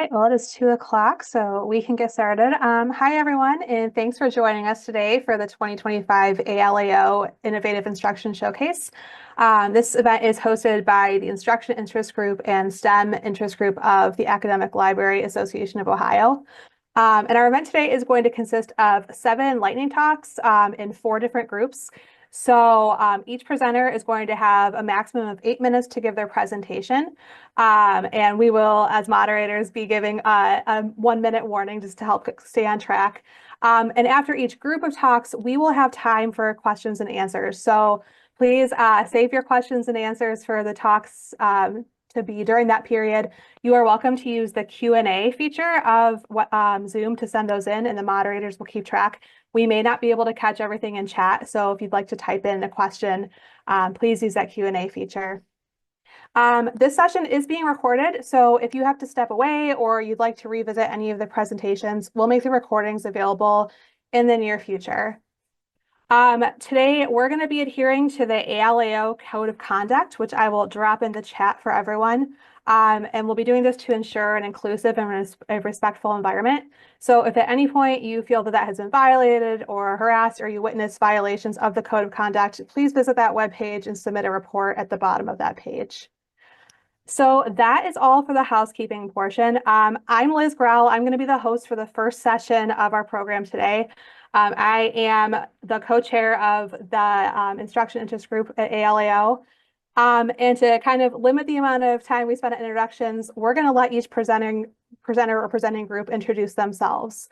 right, well, it is 2 o'clock, so we can get started. Hi, everyone, and thanks for joining us today for the 2025 ALAO Innovative Instruction Showcase. This event is hosted by the Instruction Interest Group and STEM Interest Group of the Academic Library Association of Ohio. And our event today is going to consist of 7 lightning talks in 4 different groups. So each presenter is going to have a maximum of 8 minutes to give their presentation. And we will, as moderators, be giving a 1-minute warning just to help stay on track. And after each group of talks, we will have time for questions and answers. So please save your questions and answers for the talks to be during that period. You are welcome to use the Q&A feature of Zoom to send those in, and the moderators will keep track. We may not be able to catch everything in chat, so if you'd like to type in a question, please use that Q&A feature. This session is being recorded, so if you have to step away or you'd like to revisit any of the presentations, we'll make the recordings available in the near future. Today, we're going to be adhering to the ALAO Code of Conduct, which I will drop in the chat for everyone. And we'll be doing this to ensure an inclusive and a respectful environment. So if at any point you feel that that has been violated or harassed or you witness violations of the Code of Conduct, please visit that webpage and submit a report at the bottom of that page. So that is all for the housekeeping portion. I'm Liz Grell. I'm going to be the host for the first session of our program today. I am the co-chair of the Instruction Interest Group at ALAO. And to kind of limit the amount of time we spend on introductions, we're going to let each presenter or presenting group introduce themselves.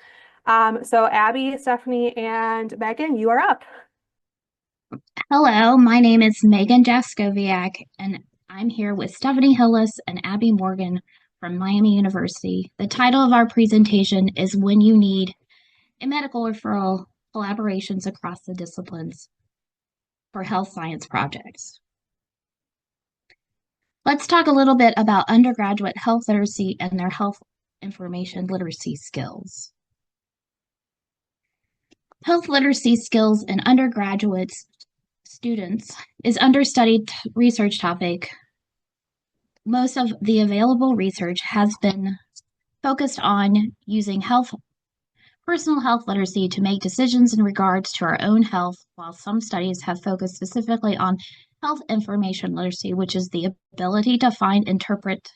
So Abby, Stefanie, and Megan, you are up. Hello, my name is Megan Jaskowiak, and I'm here with Stefanie Hillis and Abby Morgan from Miami University. The title of our presentation is When You Need a Medical Referral, Collaborations Across the Disciplines for Health Science Projects. Let's talk a little bit about undergraduate health literacy and their health information literacy skills. Health literacy skills in undergraduate students is understudied research topic. Most of the available research has been focused on using personal health literacy to make decisions in regards to our own health, while some studies have focused specifically on health information literacy, which is the ability to find, interpret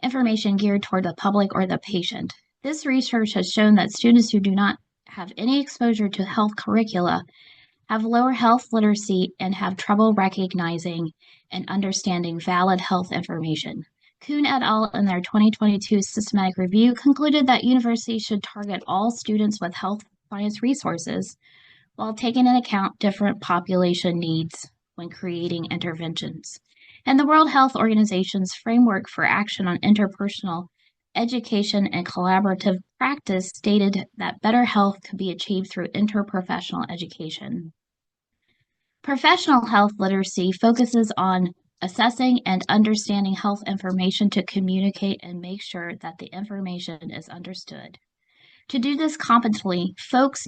information geared toward the public or the patient. This research has shown that students who do not have any exposure to health curricula have lower health literacy and have trouble recognizing and understanding valid health information. Kuhn et al. In their 2022 systematic review concluded that universities should target all students with health science resources while taking into account different population needs when creating interventions. And the World Health Organization's framework for action on interpersonal education and collaborative practice stated that better health could be achieved through interprofessional education. Professional health literacy focuses on assessing and understanding health information to communicate and make sure that the information is understood. To do this competently, folks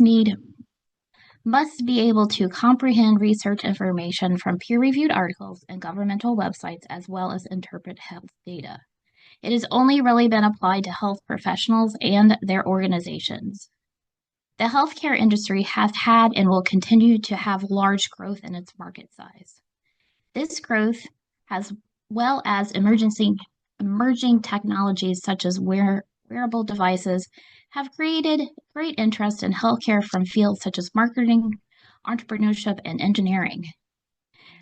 must be able to comprehend research information from peer-reviewed articles and governmental websites, as well as interpret health data. It has only really been applied to health professionals and their organizations. The healthcare industry has had and will continue to have large growth in its market size. This growth, as well as emerging technologies such as wearable devices, have created great interest in healthcare from fields such as marketing, entrepreneurship, and engineering.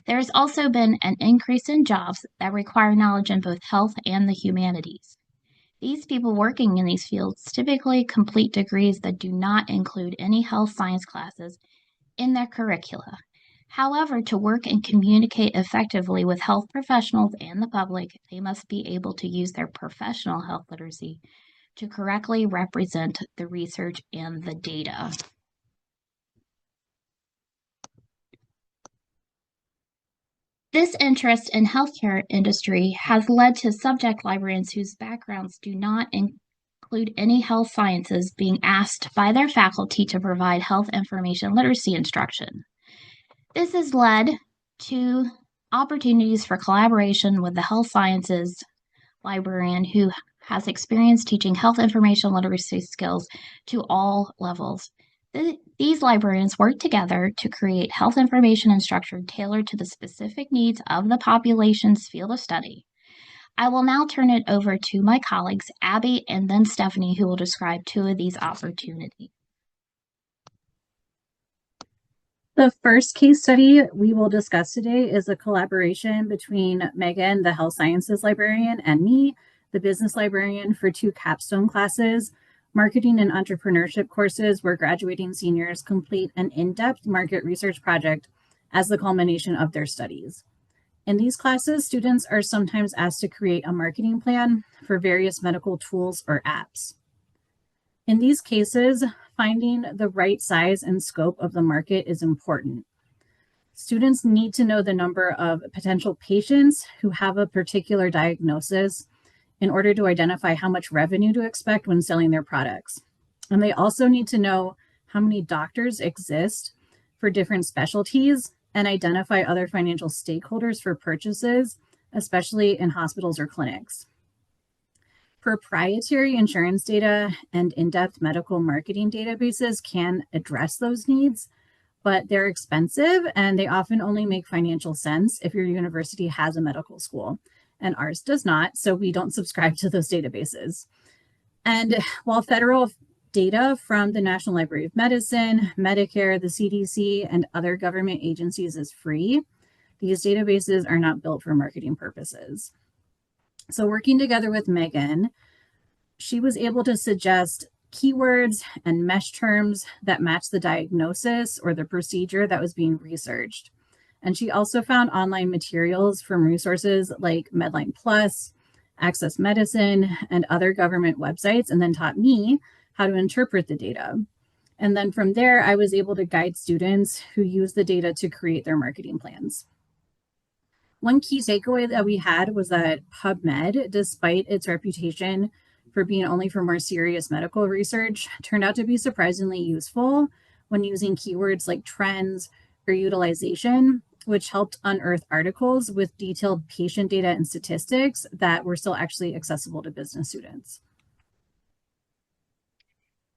There has also been an increase in jobs that require knowledge in both health and the humanities. These people working in these fields typically complete degrees that do not include any health science classes in their curricula. However, to work and communicate effectively with health professionals and the public, they must be able to use their professional health literacy to correctly represent the research and the data. This interest in healthcare industry has led to subject librarians whose backgrounds do not include any health sciences being asked by their faculty to provide health information literacy instruction. This has led to opportunities for collaboration with the health sciences librarian who has experience teaching health information literacy skills to all levels. These librarians work together to create health information instruction tailored to the specific needs of the population's field of study. I will now turn it over to my colleagues, Abby and then Stefanie, who will describe two of these opportunities. The first case study we will discuss today is a collaboration between Megan, the health sciences librarian, and me, the business librarian, for two capstone classes, marketing and entrepreneurship courses, where graduating seniors complete an in-depth market research project as the culmination of their studies. In these classes, students are sometimes asked to create a marketing plan for various medical tools or apps. In these cases, finding the right size and scope of the market is important. Students need to know the number of potential patients who have a particular diagnosis in order to identify how much revenue to expect when selling their products. And they also need to know how many doctors exist for different specialties and identify other financial stakeholders for purchases, especially in hospitals or clinics. Proprietary insurance data and in-depth medical marketing databases can address those needs, but they're expensive and they often only make financial sense if your university has a medical school, and ours does not, so we don't subscribe to those databases. And while federal data from the National Library of Medicine, Medicare, the CDC, and other government agencies is free, these databases are not built for marketing purposes. So working together with Megan, she was able to suggest keywords and mesh terms that match the diagnosis or the procedure that was being researched. And she also found online materials from resources like Medline Plus, Access Medicine, and other government websites, and then taught me how to interpret the data. And then from there, I was able to guide students who use the data to create their marketing plans. One key takeaway that we had was that PubMed, despite its reputation for being only for more serious medical research, turned out to be surprisingly useful when using keywords like trends or utilization, which helped unearth articles with detailed patient data and statistics that were still actually accessible to business students.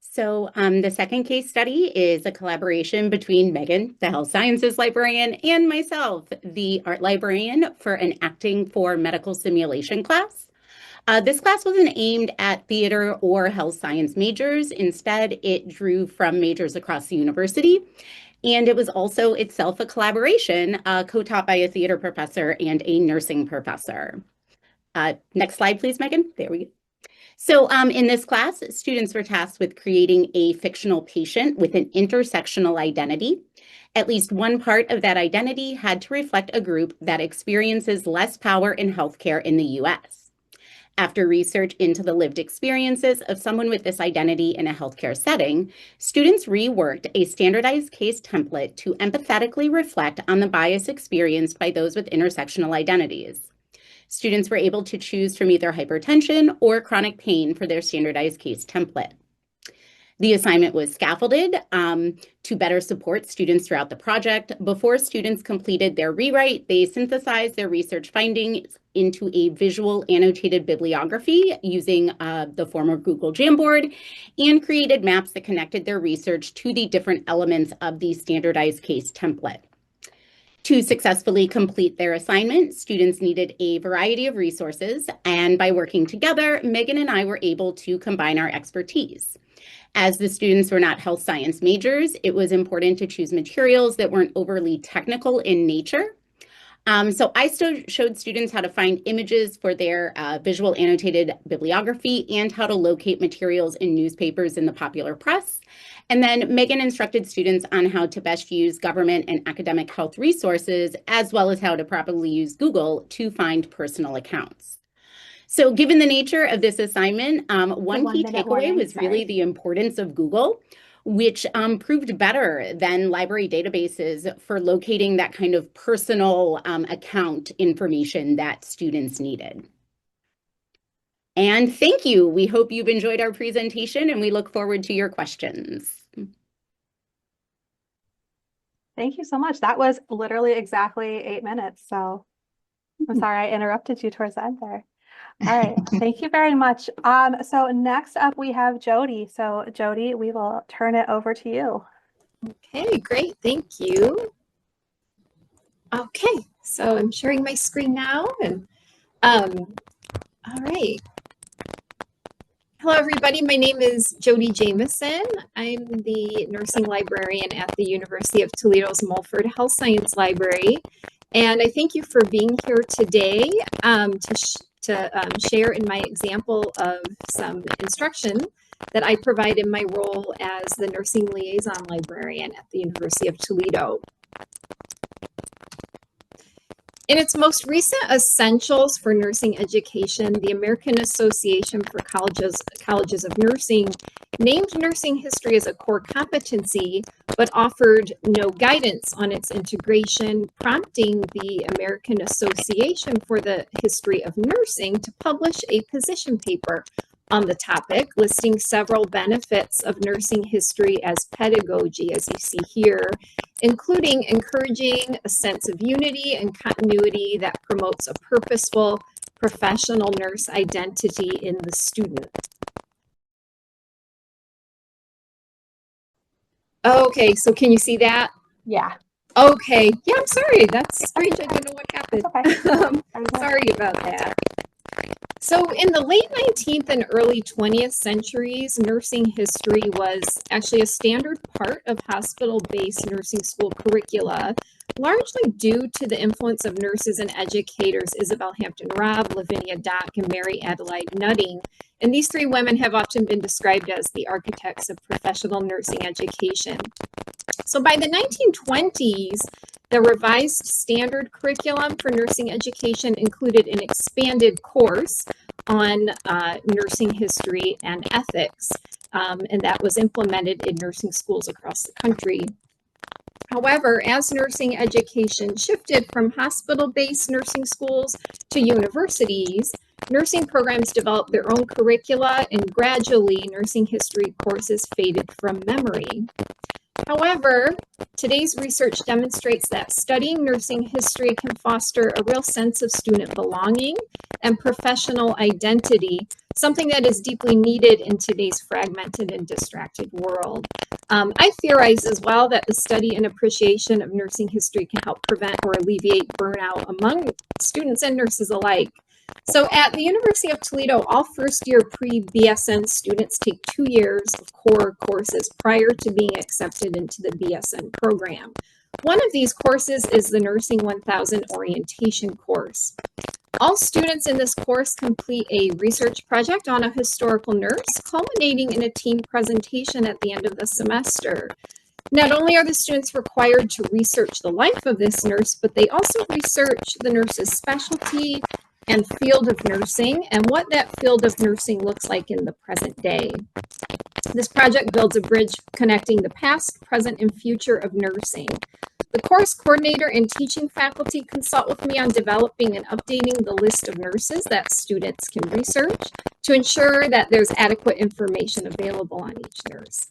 So the second case study is a collaboration between Megan, the health sciences librarian, and myself, the art librarian, for an acting for medical simulation class. This class wasn't aimed at theater or health science majors. Instead, it drew from majors across the university. And it was also itself a collaboration co-taught by a theater professor and a nursing professor. Next slide, please, Megan. There we go. So in this class, students were tasked with creating a fictional patient with an intersectional identity. At least one part of that identity had to reflect a group that experiences less power in healthcare in the US. After research into the lived experiences of someone with this identity in a healthcare setting, students reworked a standardized case template to empathetically reflect on the bias experienced by those with intersectional identities. Students were able to choose from either hypertension or chronic pain for their standardized case template. The assignment was scaffolded to better support students throughout the project. Before students completed their rewrite, they synthesized their research findings into a visual annotated bibliography using the former Google Jamboard, and created maps that connected their research to the different elements of the standardized case template. To successfully complete their assignment, students needed a variety of resources, and by working together, Megan and I were able to combine our expertise. As the students were not health science majors, it was important to choose materials that weren't overly technical in nature. So I showed students how to find images for their visual annotated bibliography and how to locate materials in newspapers in the popular press. And then Megan instructed students on how to best use government and academic health resources, as well as how to properly use Google to find personal accounts. So given the nature of this assignment, one key takeaway was really the importance of Google, which proved better than library databases for locating that kind of personal account information that students needed. And thank you. We hope you've enjoyed our presentation, and we look forward to your questions. Thank you so much. That was literally exactly 8 minutes. So I'm sorry I interrupted you towards the end there. All right, thank you very much. So next up we have Jodi. So Jodi, we will turn it over to you. Okay, great, thank you. Okay, so I'm sharing my screen now, and all right. Hello, everybody. My name is Jodi Jameson. I'm the nursing librarian at the University of Toledo's Mulford Health Science Library, and I thank you for being here today to share in my example of some instruction that I provide in my role as the nursing liaison librarian at the University of Toledo. In its most recent Essentials for Nursing Education, the American Association for Colleges of Nursing named nursing history as a core competency, but offered no guidance on its integration, prompting the American Association for the History of Nursing to publish a position paper on the topic, listing several benefits of nursing history as pedagogy, as you see here, including encouraging a sense of unity and continuity that promotes a purposeful professional nurse identity in the student. Okay, so can you see that? Yeah. Okay, yeah, I'm sorry, that's strange, I don't know what happened. Okay. Sorry about that. So in the late 19th and early 20th centuries, nursing history was actually a standard part of hospital-based nursing school curricula, largely due to the influence of nurses and educators Isabel Hampton Robb, Lavinia Dock, and Mary Adelaide Nutting. And these three women have often been described as the architects of professional nursing education. So by the 1920s, the revised standard curriculum for nursing education included an expanded course on nursing history and ethics, and that was implemented in nursing schools across the country. However, as nursing education shifted from hospital-based nursing schools to universities, nursing programs developed their own curricula, and gradually nursing history courses faded from memory. However, today's research demonstrates that studying nursing history can foster a real sense of student belonging and professional identity, something that is deeply needed in today's fragmented and distracted world. I theorize as well that the study and appreciation of nursing history can help prevent or alleviate burnout among students and nurses alike. So at the University of Toledo, all first-year pre-BSN students take 2 years of core courses prior to being accepted into the BSN program. One of these courses is the Nursing 1000 Orientation course. All students in this course complete a research project on a historical nurse, culminating in a team presentation at the end of the semester. Not only are the students required to research the life of this nurse, but they also research the nurse's specialty and field of nursing and what that field of nursing looks like in the present day. This project builds a bridge connecting the past, present, and future of nursing. The course coordinator and teaching faculty consult with me on developing and updating the list of nurses that students can research to ensure that there's adequate information available on each nurse.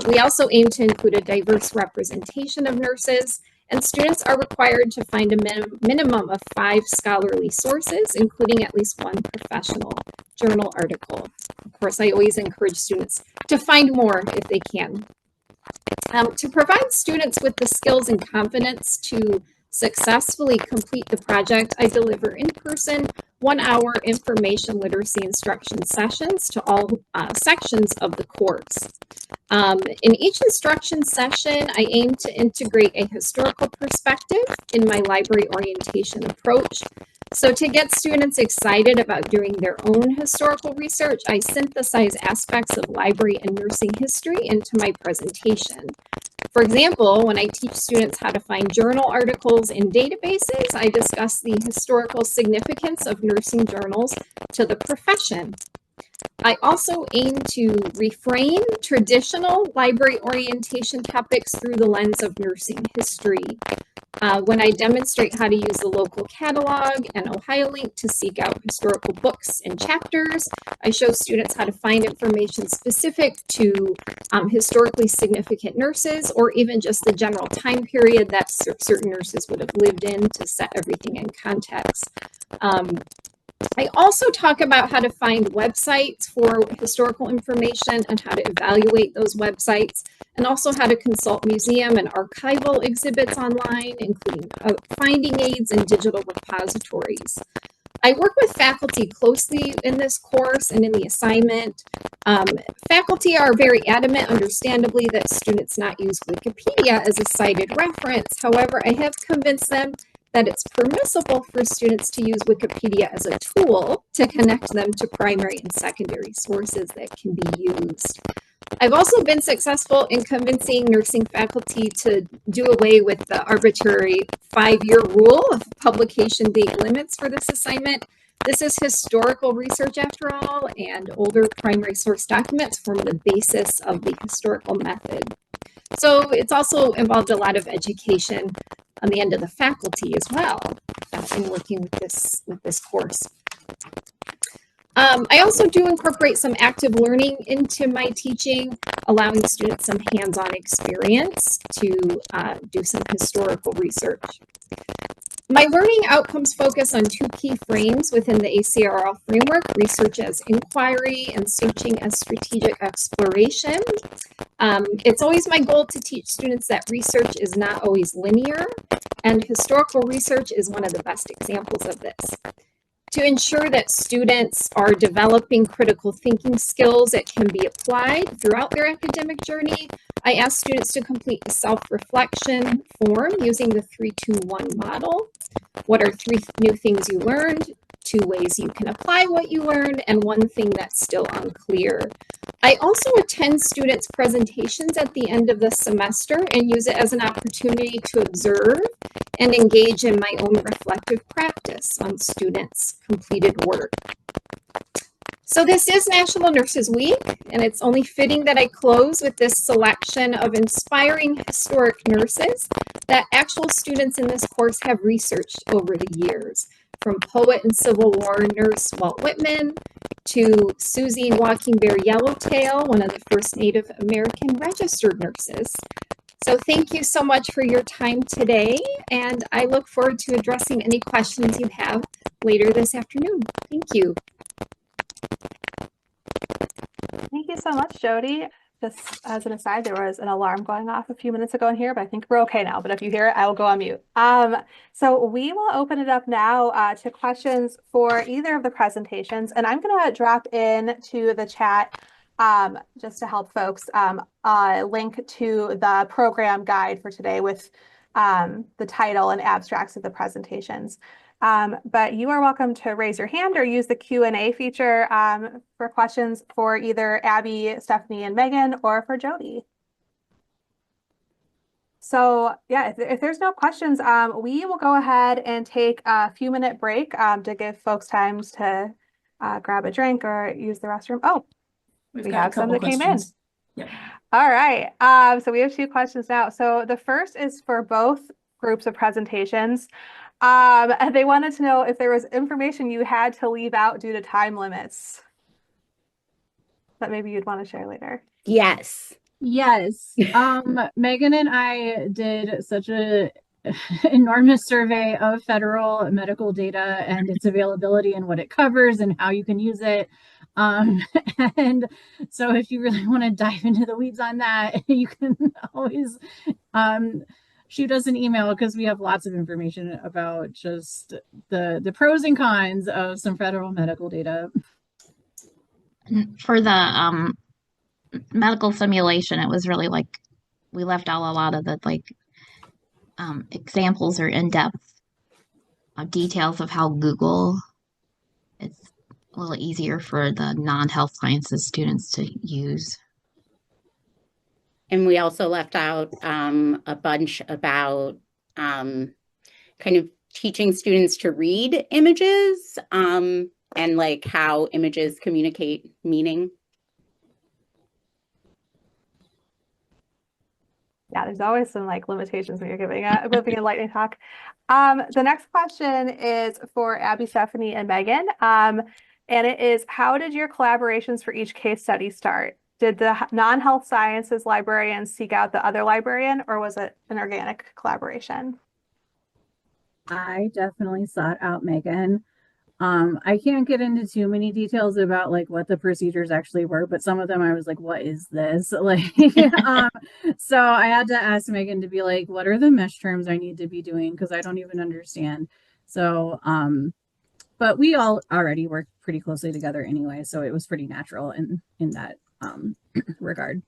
We also aim to include a diverse representation of nurses, and students are required to find a minimum of 5 scholarly sources, including at least 1 professional journal article. Of course, I always encourage students to find more if they can. To provide students with the skills and confidence to successfully complete the project, I deliver in-person 1-hour information literacy instruction sessions to all sections of the course. In each instruction session, I aim to integrate a historical perspective in my library orientation approach. So to get students excited about doing their own historical research, I synthesize aspects of library and nursing history into my presentation. For example, when I teach students how to find journal articles in databases, I discuss the historical significance of nursing journals to the profession. I also aim to reframe traditional library orientation topics through the lens of nursing history. When I demonstrate how to use the local catalog and Ohio Link to seek out historical books and chapters, I show students how to find information specific to historically significant nurses, or even just the general time period that certain nurses would have lived in to set everything in context. I also talk about how to find websites for historical information and how to evaluate those websites, and also how to consult museum and archival exhibits online, including finding aids and digital repositories. I work with faculty closely in this course and in the assignment. Faculty are very adamant, understandably, that students not use Wikipedia as a cited reference. However, I have convinced them that it's permissible for students to use Wikipedia as a tool to connect them to primary and secondary sources that can be used. I've also been successful in convincing nursing faculty to do away with the arbitrary 5-year rule of publication date limits for this assignment. This is historical research after all, and older primary source documents form the basis of the historical method. So it's also involved a lot of education on the end of the faculty as well in working with this course. I also do incorporate some active learning into my teaching, allowing students some hands-on experience to do some historical research. My learning outcomes focus on 2 key frames within the ACRL framework: research as inquiry and searching as strategic exploration. It's always my goal to teach students that research is not always linear, and historical research is one of the best examples of this. To ensure that students are developing critical thinking skills that can be applied throughout their academic journey, I ask students to complete a self-reflection form using the 3-2-1 model. What are 3 new things you learned, 2 ways you can apply what you learned, and 1 thing that's still unclear. I also attend students' presentations at the end of the semester and use it as an opportunity to observe and engage in my own reflective practice on students' completed work. So this is National Nurses Week, and it's only fitting that I close with this selection of inspiring historic nurses that actual students in this course have researched over the years, from poet and Civil War nurse Walt Whitman to Susie Walking Bear Yellowtail, one of the first Native American registered nurses. So thank you so much for your time today, and I look forward to addressing any questions you have later this afternoon. Thank you. Thank you so much, Jodi. Just as an aside, there was an alarm going off a few minutes ago in here, but I think we're okay now. But if you hear it, I will go on mute. So we will open it up now to questions for either of the presentations. And I'm going to drop in to the chat just to help folks link to the program guide for today with the title and abstracts of the presentations. But you are welcome to raise your hand or use the Q&A feature for questions for either Abby, Stefanie, and Megan, or for Jodi. So yeah, if there's no questions, we will go ahead and take a few-minute break to give folks time to grab a drink or use the restroom. Oh, we have some that came in. Yep. All right, so we have 2 questions now. So the first is for both groups of presentations. They wanted to know if there was information you had to leave out due to time limits that maybe you'd want to share later. Yes. Yes. Megan and I did such a enormous survey of federal medical data and its availability and what it covers and how you can use it. And so if you really want to dive into the weeds on that, you can always shoot us an email, because we have lots of information about just the pros and cons of some federal medical data. For the medical simulation, it was really like we left out a lot of the examples or in-depth details of how Google, it's a little easier for the non-health sciences students to use. And we also left out a bunch about kind of teaching students to read images and like how images communicate meaning. Yeah, there's always some like limitations when you're giving a lightning talk. The next question is for Abby, Stefanie, and Megan. And it is, how did your collaborations for each case study start? Did the non-health sciences librarian seek out the other librarian, or was it an organic collaboration? I definitely sought out Megan. I can't get into too many details about like what the procedures actually were, but some of them I was like, what is this? Like, so I had to ask Megan to be like, what are the mesh terms I need to be doing? Because I don't even understand. So, but we all already work pretty closely together anyway, so it was pretty natural in that regard.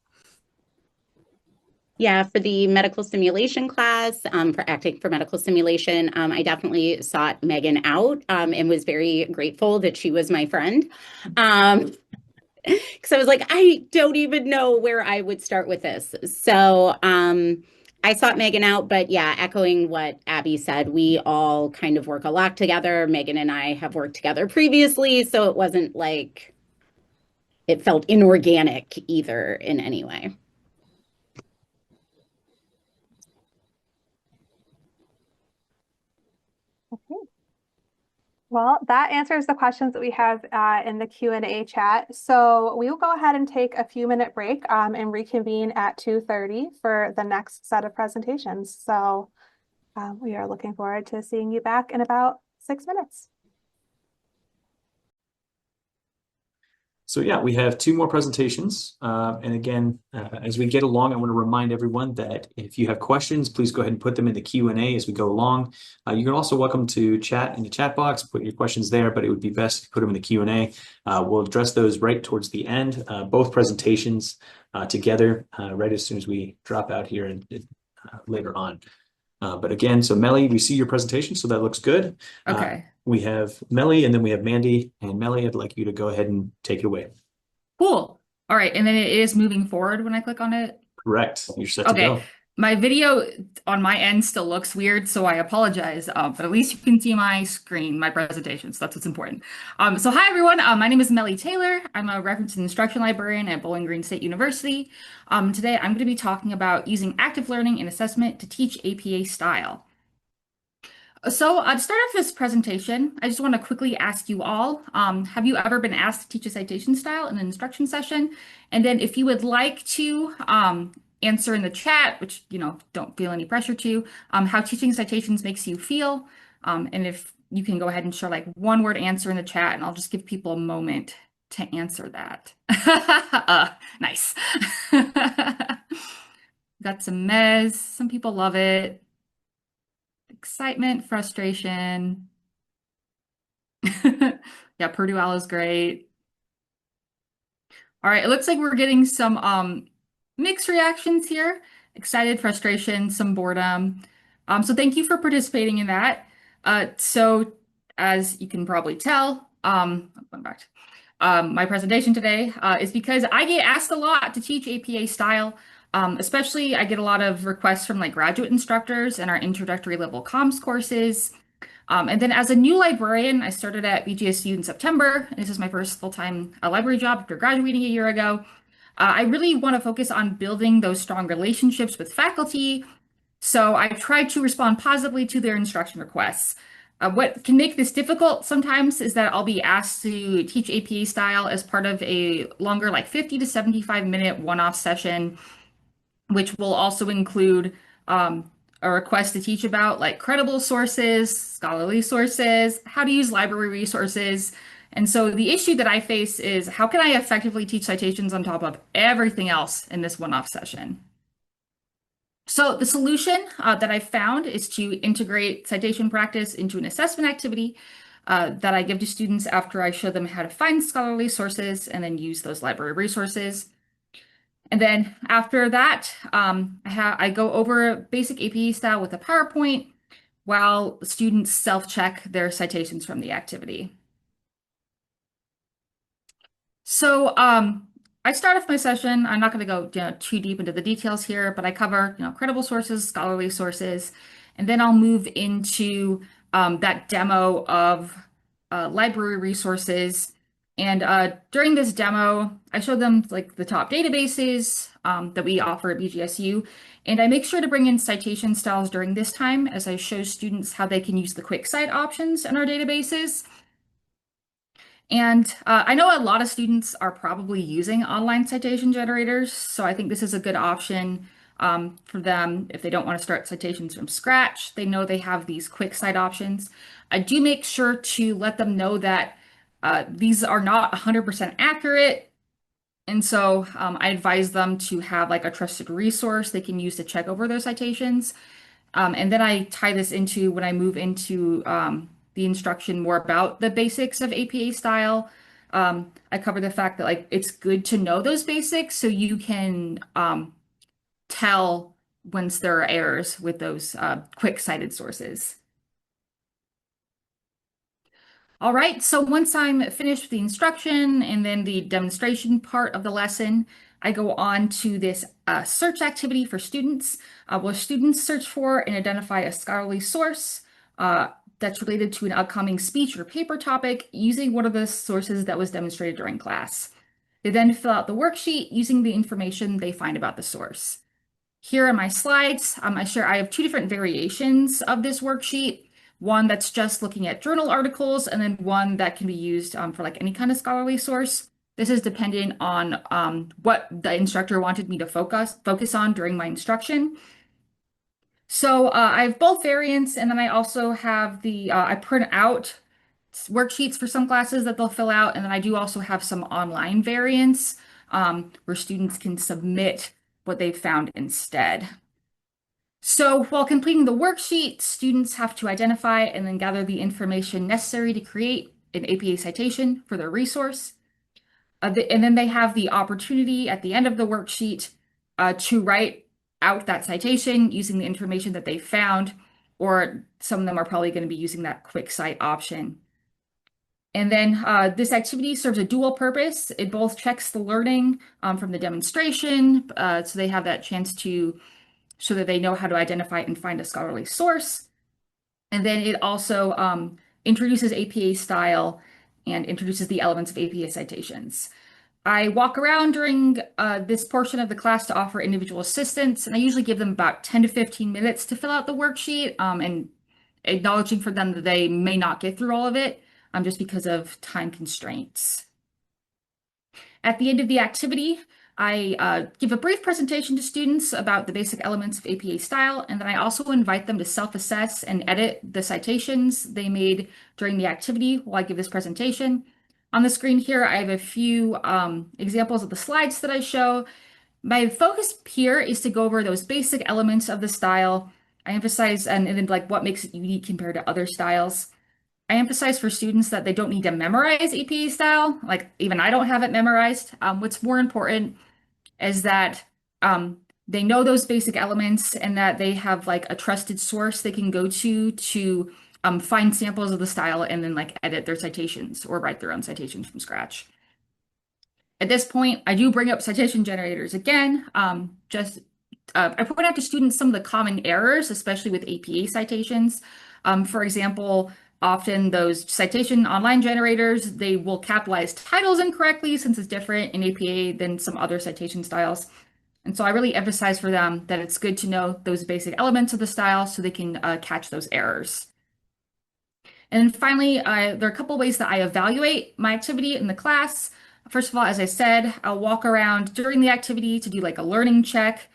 Yeah, for the medical simulation class, for acting for medical simulation, I definitely sought Megan out and was very grateful that she was my friend. Because I was like, I don't even know where I would start with this. So I sought Megan out, but yeah, echoing what Abby said, we all kind of work a lot together. Megan and I have worked together previously, so it wasn't like it felt inorganic either in any way. Okay. Well, that answers the questions that we have in the Q&A chat. So we will go ahead and take a few-minute break and reconvene at 2:30 for the next set of presentations. So we are looking forward to seeing you back in about 6 minutes. So yeah, we have 2 more presentations. And again, as we get along, I want to remind everyone that if you have questions, please go ahead and put them in the Q&A as we go along. You're also welcome to chat in the chat box, put your questions there, but it would be best to put them in the Q&A. We'll address those right towards the end, both presentations together, right as soon as we drop out here and later on. But again, so Meli, we see your presentation, so that looks good. Okay. We have Meli, and then we have Mandy. And Meli, I'd like you to go ahead and take it away. Cool. All right. And then it is moving forward when I click on it. Correct. You're set to Okay. go. My video on my end still looks weird, so I apologize. But at least you can see my screen, my presentation. So that's what's important. So hi, everyone. My name is Meli Taylor. I'm a reference and instruction librarian at Bowling Green State University. Today, I'm going to be talking about using active learning and assessment to teach APA style. So to start off this presentation, I just want to quickly ask you all, have you ever been asked to teach a citation style in an instruction session? And then if you would like to answer in the chat, which, don't feel any pressure to, how teaching citations makes you feel. And if you can go ahead and share like one word answer in the chat, and I'll just give people a moment to answer that. Nice. Got some mez. Some people love it. Excitement, frustration. Yeah, Purdue Owl is great. All right, it looks like we're getting some mixed reactions here. Excited, frustration, some boredom. So thank you for participating in that. So as you can probably tell, my presentation today is because I get asked a lot to teach APA style. Especially I get a lot of requests from like graduate instructors in our introductory level comms courses. And then as a new librarian, I started at BGSU in September. This is my first full-time library job after graduating a year ago. I really want to focus on building those strong relationships with faculty. So I try to respond positively to their instruction requests. What can make this difficult sometimes is that I'll be asked to teach APA style as part of a longer, like 50 to 75-minute one-off session, which will also include a request to teach about like credible sources, scholarly sources, how to use library resources. And so the issue that I face is how can I effectively teach citations on top of everything else in this one-off session? So the solution that I found is to integrate citation practice into an assessment activity that I give to students after I show them how to find scholarly sources and then use those library resources. And then after that, I go over basic APA style with a PowerPoint while students self-check their citations from the activity. So I start off my session. I'm not going to go too deep into the details here, but I cover credible sources, scholarly sources, and then I'll move into that demo of library resources. And during this demo, I show them like the top databases that we offer at BGSU. And I make sure to bring in citation styles during this time as I show students how they can use the quick cite options in our databases. And I know a lot of students are probably using online citation generators, so I think this is a good option for them if they don't want to start citations from scratch. They know they have these quick cite options. I do make sure to let them know that these are not 100% accurate. And so I advise them to have like a trusted resource they can use to check over their citations. And then I tie this into when I move into the instruction more about the basics of APA style. I cover the fact that like it's good to know those basics so you can tell once there are errors with those quick cited sources. All right, so once I'm finished with the instruction and then the demonstration part of the lesson, I go on to this search activity for students, where students search for and identify a scholarly source that's related to an upcoming speech or paper topic using one of the sources that was demonstrated during class. They then fill out the worksheet using the information they find about the source. Here are my slides. I have two different variations of this worksheet. One that's just looking at journal articles, and then one that can be used for like any kind of scholarly source. This is dependent on what the instructor wanted me to focus on during my instruction. So I have both variants, and then I also have I print out worksheets for some classes that they'll fill out, and then I do also have some online variants where students can submit what they've found instead. So while completing the worksheet, students have to identify and then gather the information necessary to create an APA citation for their resource. And then they have the opportunity at the end of the worksheet to write out that citation using the information that they found, or some of them are probably going to be using that quick cite option. And then this activity serves a dual purpose. It both checks the learning from the demonstration, so they have that chance to so that they know how to identify and find a scholarly source. And then it also introduces APA style and introduces the elements of APA citations. I walk around during this portion of the class to offer individual assistance, and I usually give them about 10 to 15 minutes to fill out the worksheet and acknowledging for them that they may not get through all of it just because of time constraints. At the end of the activity, I give a brief presentation to students about the basic elements of APA style, and then I also invite them to self-assess and edit the citations they made during the activity while I give this presentation. On the screen here, I have a few examples of the slides that I show. My focus here is to go over those basic elements of the style. I emphasize and then like what makes it unique compared to other styles. I emphasize for students that they don't need to memorize APA style. Like even I don't have it memorized. What's more important is that they know those basic elements and that they have like a trusted source they can go to find samples of the style and then like edit their citations or write their own citations from scratch. At this point, I do bring up citation generators again. I point out to students some of the common errors, especially with APA citations. For example, often those citation online generators, they will capitalize titles incorrectly since it's different in APA than some other citation styles. And so I really emphasize for them that it's good to know those basic elements of the style so they can catch those errors. And then finally, there are a couple ways that I evaluate my activity in the class. First of all, as I said, I'll walk around during the activity to do like a learning check,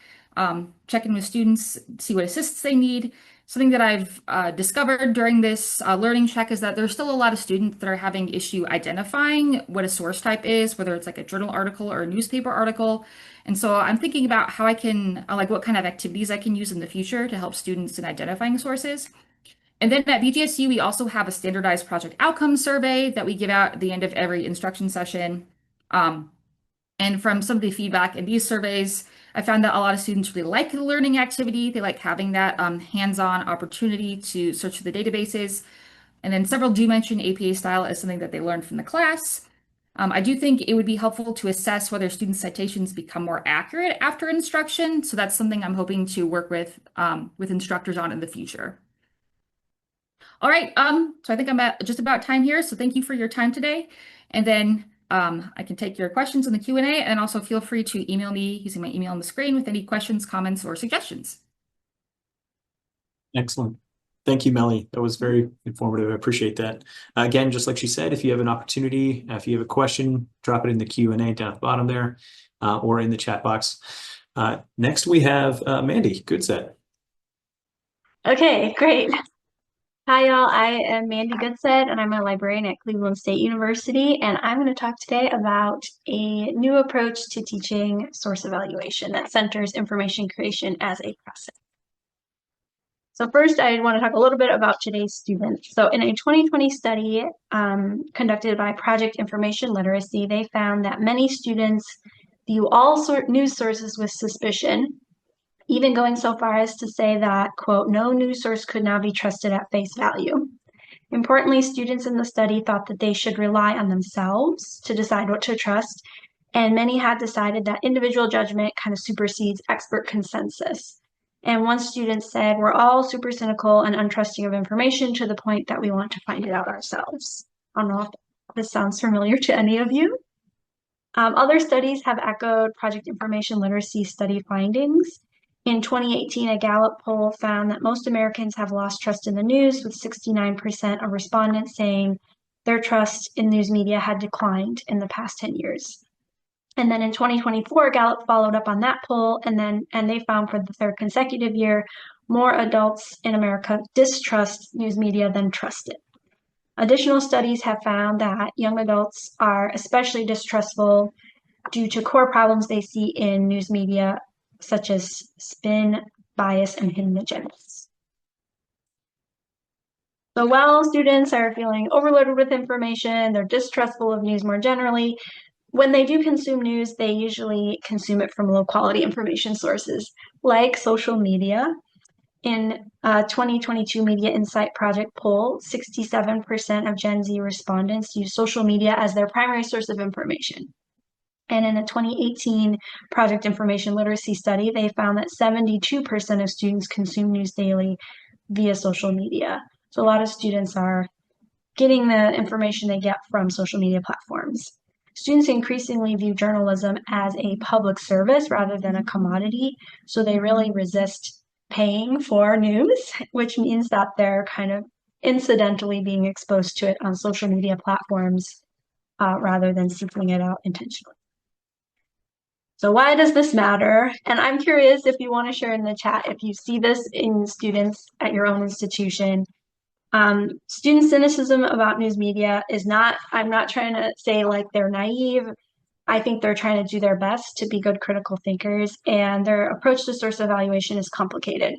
check in with students, see what assists they need. Something that I've discovered during this learning check is that there's still a lot of students that are having issue identifying what a source type is, whether it's like a journal article or a newspaper article. And so I'm thinking about how I can, like what kind of activities I can use in the future to help students in identifying sources. And then at BGSU, we also have a standardized project outcome survey that we give out at the end of every instruction session. And from some of the feedback in these surveys, I found that a lot of students really like the learning activity. They like having that hands-on opportunity to search through the databases. And then several do mention APA style as something that they learned from the class. I do think it would be helpful to assess whether student citations become more accurate after instruction. So that's something I'm hoping to work with instructors on in the future. All right, so I think I'm at just about time here. So thank you for your time today. And then I can take your questions in the Q&A, and also feel free to email me using my email on the screen with any questions, comments, or suggestions. Excellent. Thank you, Meli. That was very informative. I appreciate that. Again, just like she said, if you have an opportunity, if you have a question, drop it in the Q&A down at the bottom there or in the chat box. Next, we have Mandy Goodset. Okay, great. Hi, y'all. I am Mandy Goodset, and I'm a librarian at Cleveland State University, and I'm going to talk today about a new approach to teaching source evaluation that centers information creation as a process. So first, I want to talk a little bit about today's students. So in a 2020 study conducted by Project Information Literacy, they found that many students view all news sources with suspicion, even going so far as to say that, quote, no news source could now be trusted at face value. Importantly, students in the study thought that they should rely on themselves to decide what to trust, and many had decided that individual judgment kind of supersedes expert consensus. And one student said, we're all super cynical and untrusting of information to the point that we want to find it out ourselves. I don't know if this sounds familiar to any of you. Other studies have echoed Project Information Literacy study findings. In 2018, a Gallup poll found that most Americans have lost trust in the news, with 69% of respondents saying their trust in news media had declined in the past 10 years. And then in 2024, Gallup followed up on that poll, and they found for the third consecutive year, more adults in America distrust news media than trust it. Additional studies have found that young adults are especially distrustful due to core problems they see in news media, such as spin, bias, and hidden agendas. So while students are feeling overloaded with information, they're distrustful of news more generally, when they do consume news, they usually consume it from low-quality information sources, like social media. In a 2022 Media Insight Project poll, 67% of Gen Z respondents use social media as their primary source of information. And in a 2018 Project Information Literacy study, they found that 72% of students consume news daily via social media. So a lot of students are getting the information they get from social media platforms. Students increasingly view journalism as a public service rather than a commodity, so they really resist paying for news, which means that they're kind of incidentally being exposed to it on social media platforms rather than seeking it out intentionally. So why does this matter? And I'm curious if you want to share in the chat if you see this in students at your own institution. Student cynicism about news media is not, I'm not trying to say like they're naive. I think they're trying to do their best to be good critical thinkers, and their approach to source evaluation is complicated.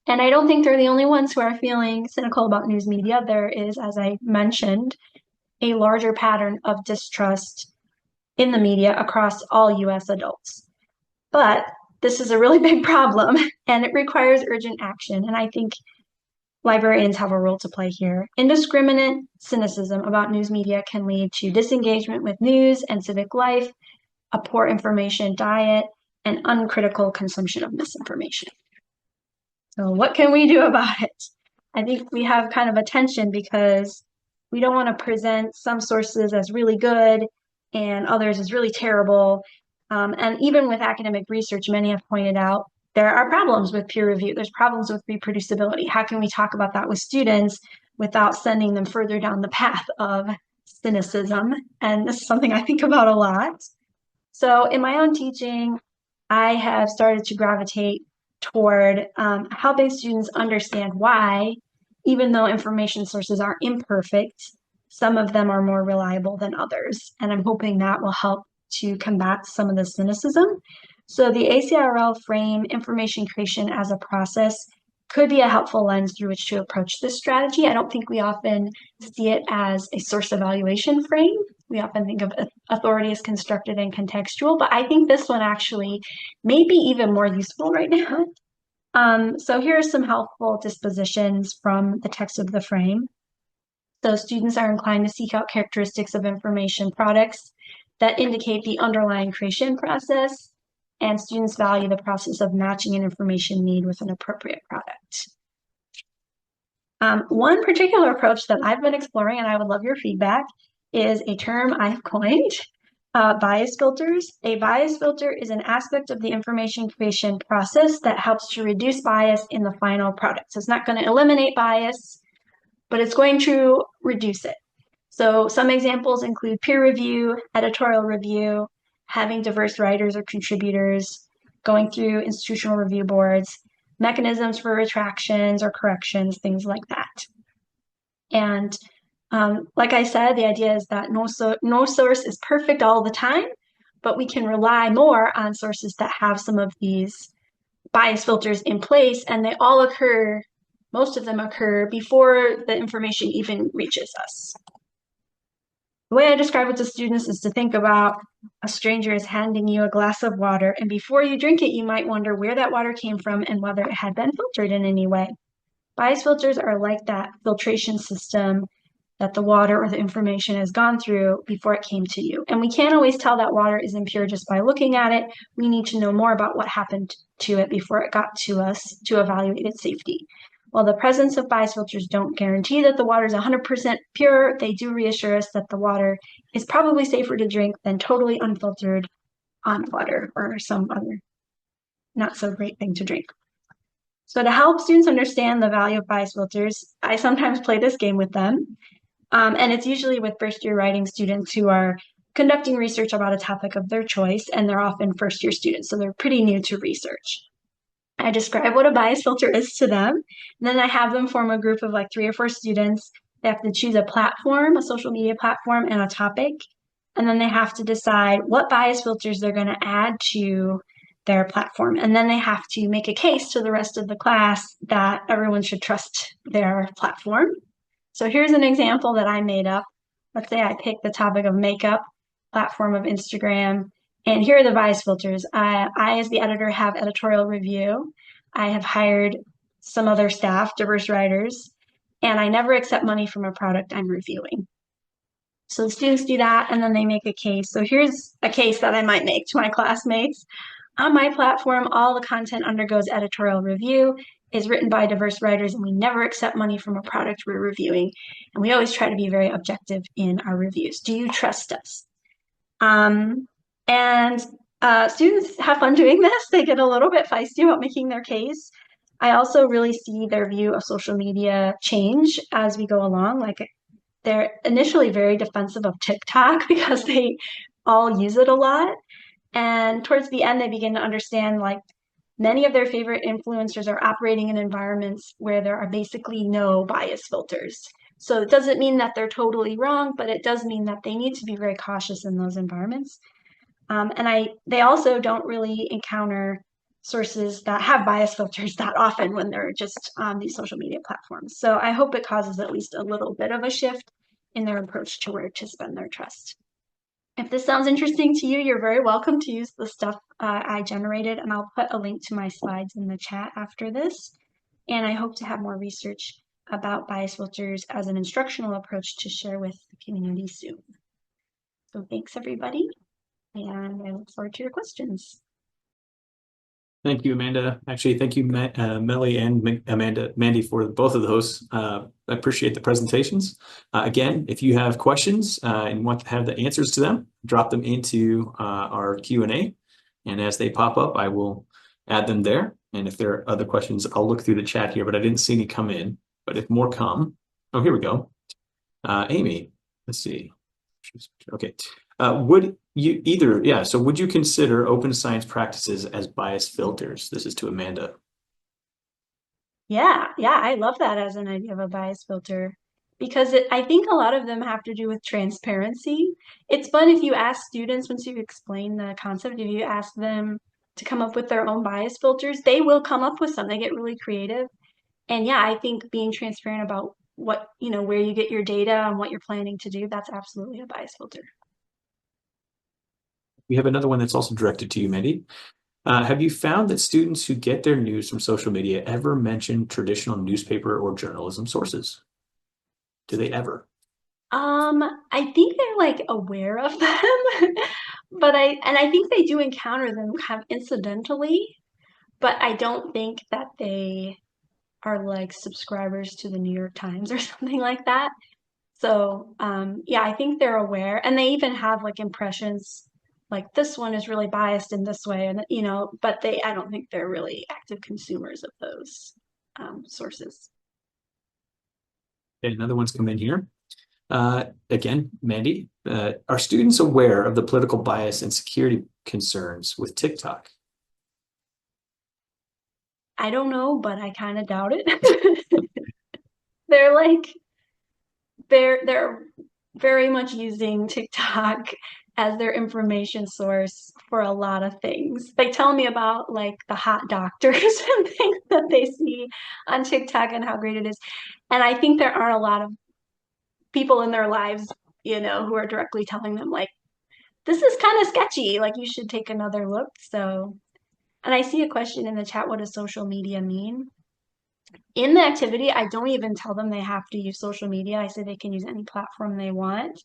And I don't think they're the only ones who are feeling cynical about news media. There is, as I mentioned, a larger pattern of distrust in the media across all US adults. But this is a really big problem, and it requires urgent action. And I think librarians have a role to play here. Indiscriminate cynicism about news media can lead to disengagement with news and civic life, a poor information diet, and uncritical consumption of misinformation. So what can we do about it? I think we have kind of a tension because we don't want to present some sources as really good and others as really terrible. And even with academic research, many have pointed out there are problems with peer review. There's problems with reproducibility. How can we talk about that with students without sending them further down the path of cynicism? And this is something I think about a lot. So in my own teaching, I have started to gravitate toward helping students understand why, even though information sources are imperfect, some of them are more reliable than others. And I'm hoping that will help to combat some of the cynicism. So the ACRL frame information creation as a process could be a helpful lens through which to approach this strategy. I don't think we often see it as a source evaluation frame. We often think of authority as constructed and contextual, but I think this one actually may be even more useful right now. So here are some helpful dispositions from the text of the frame. So students are inclined to seek out characteristics of information products that indicate the underlying creation process, and students value the process of matching an information need with an appropriate product. One particular approach that I've been exploring, and I would love your feedback, is a term I've coined, bias filters. A bias filter is an aspect of the information creation process that helps to reduce bias in the final product. So it's not going to eliminate bias, but it's going to reduce it. So some examples include peer review, editorial review, having diverse writers or contributors, going through institutional review boards, mechanisms for retractions or corrections, things like that. And like I said, the idea is that no source is perfect all the time, but we can rely more on sources that have some of these bias filters in place, and they all occur, most of them occur before the information even reaches us. The way I describe it to students is to think about a stranger is handing you a glass of water, and before you drink it, you might wonder where that water came from and whether it had been filtered in any way. Bias filters are like that filtration system that the water or the information has gone through before it came to you. And we can't always tell that water is impure just by looking at it. We need to know more about what happened to it before it got to us to evaluate its safety. While the presence of bias filters don't guarantee that the water is 100% pure, they do reassure us that the water is probably safer to drink than totally unfiltered water or some other not so great thing to drink. So to help students understand the value of bias filters, I sometimes play this game with them. And it's usually with first-year writing students who are conducting research about a topic of their choice, and they're often first-year students, so they're pretty new to research. I describe what a bias filter is to them, and then I have them form a group of like 3 or 4 students. They have to choose a platform, a social media platform, and a topic, and then they have to decide what bias filters they're going to add to their platform, and then they have to make a case to the rest of the class that everyone should trust their platform. So here's an example that I made up. Let's say I pick the topic of makeup, platform of Instagram, and here are the bias filters. I, as the editor, have editorial review. I have hired some other staff, diverse writers, and I never accept money from a product I'm reviewing. So the students do that, and then they make a case. So here's a case that I might make to my classmates. On my platform, all the content undergoes editorial review, is written by diverse writers, and we never accept money from a product we're reviewing. And we always try to be very objective in our reviews. Do you trust us? Students have fun doing this. They get a little bit feisty about making their case. I also really see their view of social media change as we go along. Like, they're initially very defensive of TikTok because they all use it a lot. And towards the end, they begin to understand, like, many of their favorite influencers are operating in environments where there are basically no bias filters. So it doesn't mean that they're totally wrong, but it does mean that they need to be very cautious in those environments. They also don't really encounter sources that have bias filters that often when they're just on these social media platforms. So I hope it causes at least a little bit of a shift in their approach to where to spend their trust. If this sounds interesting to you, you're very welcome to use the stuff I generated, and I'll put a link to my slides in the chat after this. And I hope to have more research about bias filters as an instructional approach to share with the community soon. So thanks, everybody, and I look forward to your questions. Thank you, Amanda. Actually, thank you, Meli and Mandy, for both of those. I appreciate the presentations. Again, if you have questions and want to have the answers to them, drop them into our Q&A. And as they pop up, I will add them there. And if there are other questions, I'll look through the chat here, but I didn't see any come in. But if more come, oh, here we go. Amy, let's see. Okay. Would you consider open science practices as bias filters? This is to Amanda. Yeah, I love that as an idea of a bias filter, because I think a lot of them have to do with transparency. It's fun if you ask students, once you explain the concept, if you ask them to come up with their own bias filters, they will come up with some. They get really creative. And yeah, I think being transparent about what, where you get your data and what you're planning to do, that's absolutely a bias filter. We have another one that's also directed to you, Mandy. Have you found that students who get their news from social media ever mention traditional newspaper or journalism sources? Do they ever? I think they're like aware of them, but I think they do encounter them kind of incidentally, but I don't think that they are like subscribers to the New York Times or something like that. So yeah, I think they're aware, and they even have like impressions like this one is really biased in this way, and but I don't think they're really active consumers of those sources. Okay, another one's come in here. Again, Mandy, are students aware of the political bias and security concerns with TikTok? I don't know, but I kind of doubt it. They're like, they're very much using TikTok as their information source for a lot of things. They tell me about like the hot doctors and things that they see on TikTok and how great it is. And I think there aren't a lot of people in their lives, you know, who are directly telling them like, this is kind of sketchy, like you should take another look. So, and I see a question in the chat, what does social media mean? In the activity, I don't even tell them they have to use social media. I say they can use any platform they want.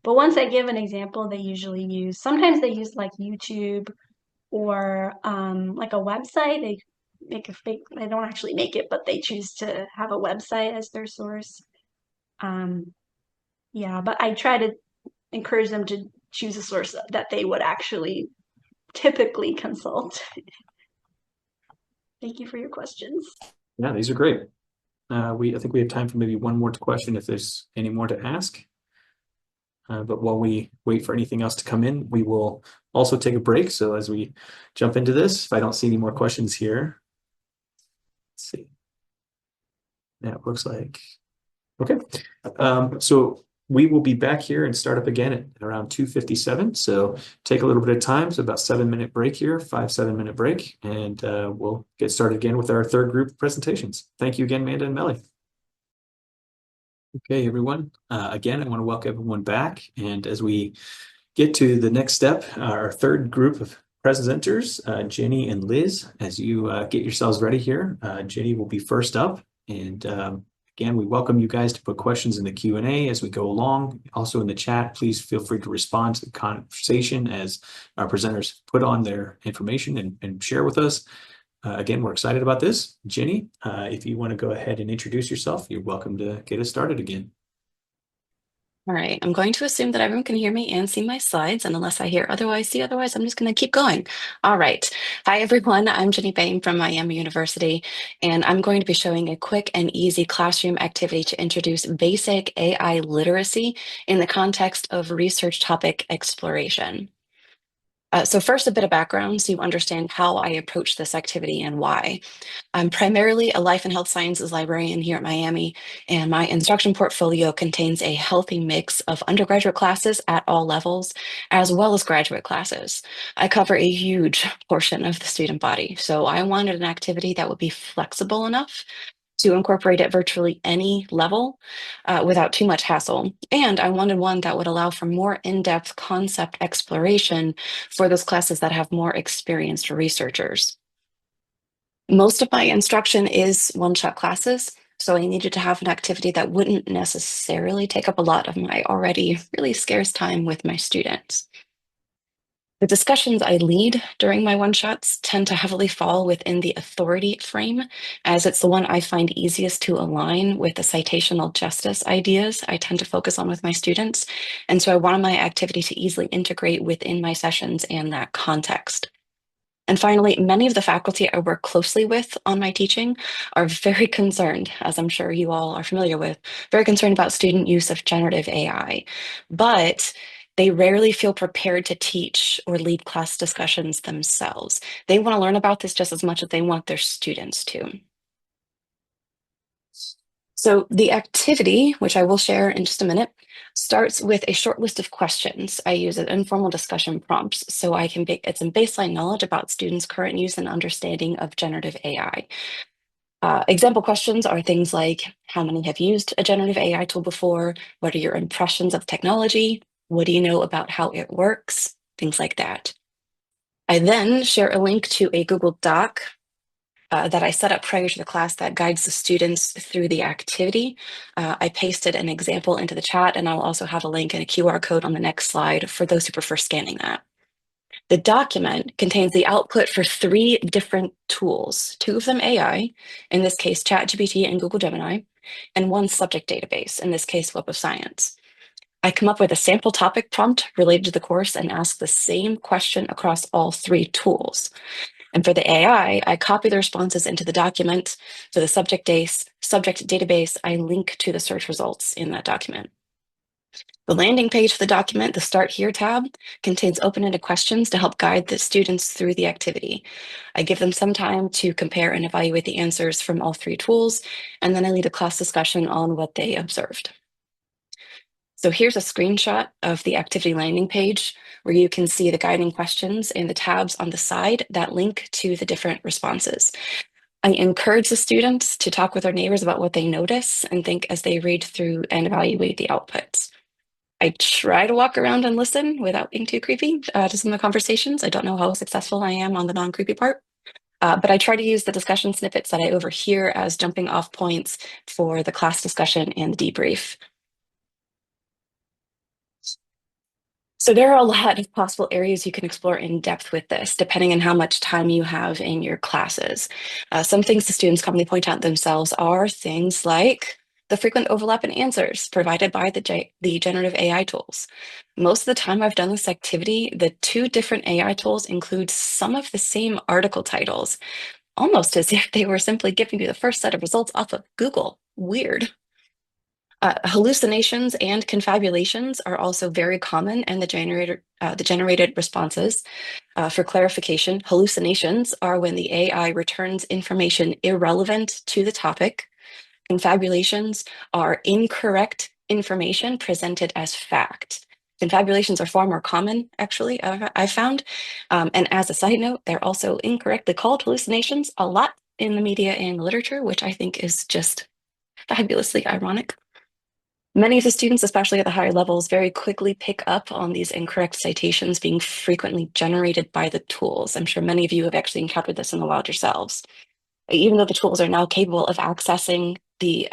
But once I give an example, they usually use, sometimes they use like YouTube or like a website. They make a fake, they don't actually make it, but they choose to have a website as their source. Yeah, but I try to encourage them to choose a source that they would actually typically consult. Thank you for your questions. Yeah, these are great. I think we have time for maybe one more question if there's any more to ask. But while we wait for anything else to come in, we will also take a break. So as we jump into this, if I don't see any more questions here, let's see. Yeah, it looks like, okay. So we will be back here and start up again at around 2:57. So take a little bit of time. So about 7-minute break here, 7-minute break, and we'll get started again with our third group of presentations. Thank you again, Amanda and Meli. Okay, everyone. Again, I want to welcome everyone back. And as we get to the next step, our third group of presenters, Jenny and Liz, as you get yourselves ready here, Jenny will be first up. And again, we welcome you guys to put questions in the Q&A as we go along. Also in the chat, please feel free to respond to the conversation as our presenters put on their information and share with us. Again, we're excited about this. Jenny, if you want to go ahead and introduce yourself, you're welcome to get us started again. All right, I'm going to assume that everyone can hear me and see my slides, and unless I hear otherwise, I'm just going to keep going. All right. Hi, everyone. I'm Jenny Bain from Miami University, and I'm going to be showing a quick and easy classroom activity to introduce basic AI literacy in the context of research topic exploration. So first, a bit of background so you understand how I approach this activity and why. I'm primarily a life and health sciences librarian here at Miami, and my instruction portfolio contains a healthy mix of undergraduate classes at all levels, as well as graduate classes. I cover a huge portion of the student body, so I wanted an activity that would be flexible enough to incorporate at virtually any level without too much hassle. And I wanted one that would allow for more in-depth concept exploration for those classes that have more experienced researchers. Most of my instruction is one-shot classes, so I needed to have an activity that wouldn't necessarily take up a lot of my already really scarce time with my students. The discussions I lead during my one-shots tend to heavily fall within the authority frame, as it's the one I find easiest to align with the citational justice ideas I tend to focus on with my students. And so I wanted my activity to easily integrate within my sessions and that context. And finally, many of the faculty I work closely with on my teaching are very concerned, as I'm sure you all are familiar with, very concerned about student use of generative AI. But they rarely feel prepared to teach or lead class discussions themselves. They want to learn about this just as much as they want their students to. So the activity, which I will share in just a minute, starts with a short list of questions. I use an informal discussion prompts so I can get some baseline knowledge about students' current use and understanding of generative AI. Example questions are things like, how many have used a generative AI tool before? What are your impressions of technology? What do you know about how it works? Things like that. I then share a link to a Google Doc that I set up prior to the class that guides the students through the activity. I pasted an example into the chat, and I'll also have a link and a QR code on the next slide for those who prefer scanning that. The document contains the output for 3 different tools, 2 of them AI, in this case, ChatGPT and Google Gemini, and 1 subject database, in this case, Web of Science. I come up with a sample topic prompt related to the course and ask the same question across all 3 tools. And for the AI, I copy the responses into the document. For the subject database, I link to the search results in that document. The landing page for the document, the Start Here tab, contains open-ended questions to help guide the students through the activity. I give them some time to compare and evaluate the answers from all three tools, and then I lead a class discussion on what they observed. So here's a screenshot of the activity landing page where you can see the guiding questions and the tabs on the side that link to the different responses. I encourage the students to talk with their neighbors about what they notice and think as they read through and evaluate the outputs. I try to walk around and listen without being too creepy to some of the conversations. I don't know how successful I am on the non-creepy part, but I try to use the discussion snippets that I overhear as jumping off points for the class discussion and the debrief. So there are a lot of possible areas you can explore in depth with this, depending on how much time you have in your classes. Some things the students commonly point out themselves are things like the frequent overlap in answers provided by the generative AI tools. Most of the time I've done this activity, the two different AI tools include some of the same article titles, almost as if they were simply giving you the first set of results off of Google. Weird. Hallucinations and confabulations are also very common in the generated responses. For clarification, hallucinations are when the AI returns information irrelevant to the topic. Confabulations are incorrect information presented as fact. Confabulations are far more common, actually, I've found. And as a side note, they're also incorrectly called hallucinations a lot in the media and literature, which I think is just fabulously ironic. Many of the students, especially at the higher levels, very quickly pick up on these incorrect citations being frequently generated by the tools. I'm sure many of you have actually encountered this in the wild yourselves. Even though the tools are now capable of accessing the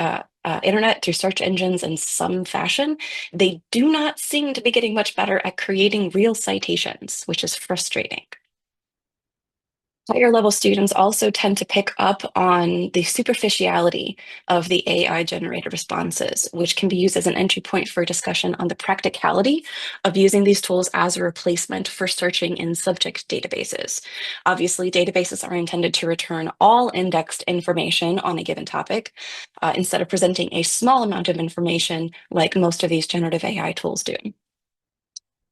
internet through search engines in some fashion, they do not seem to be getting much better at creating real citations, which is frustrating. Higher level students also tend to pick up on the superficiality of the AI generated responses, which can be used as an entry point for discussion on the practicality of using these tools as a replacement for searching in subject databases. Obviously, databases are intended to return all indexed information on a given topic, instead of presenting a small amount of information like most of these generative AI tools do.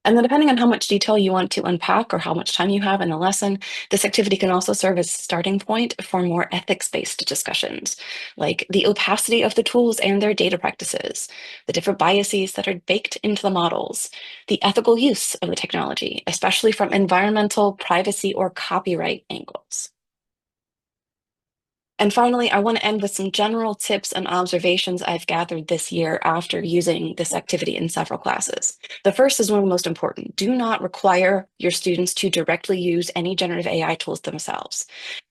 And then depending on how much detail you want to unpack or how much time you have in the lesson, this activity can also serve as a starting point for more ethics-based discussions, like the opacity of the tools and their data practices, the different biases that are baked into the models, the ethical use of the technology, especially from environmental, privacy, or copyright angles. And finally, I want to end with some general tips and observations I've gathered this year after using this activity in several classes. The first is one of the most important. Do not require your students to directly use any generative AI tools themselves.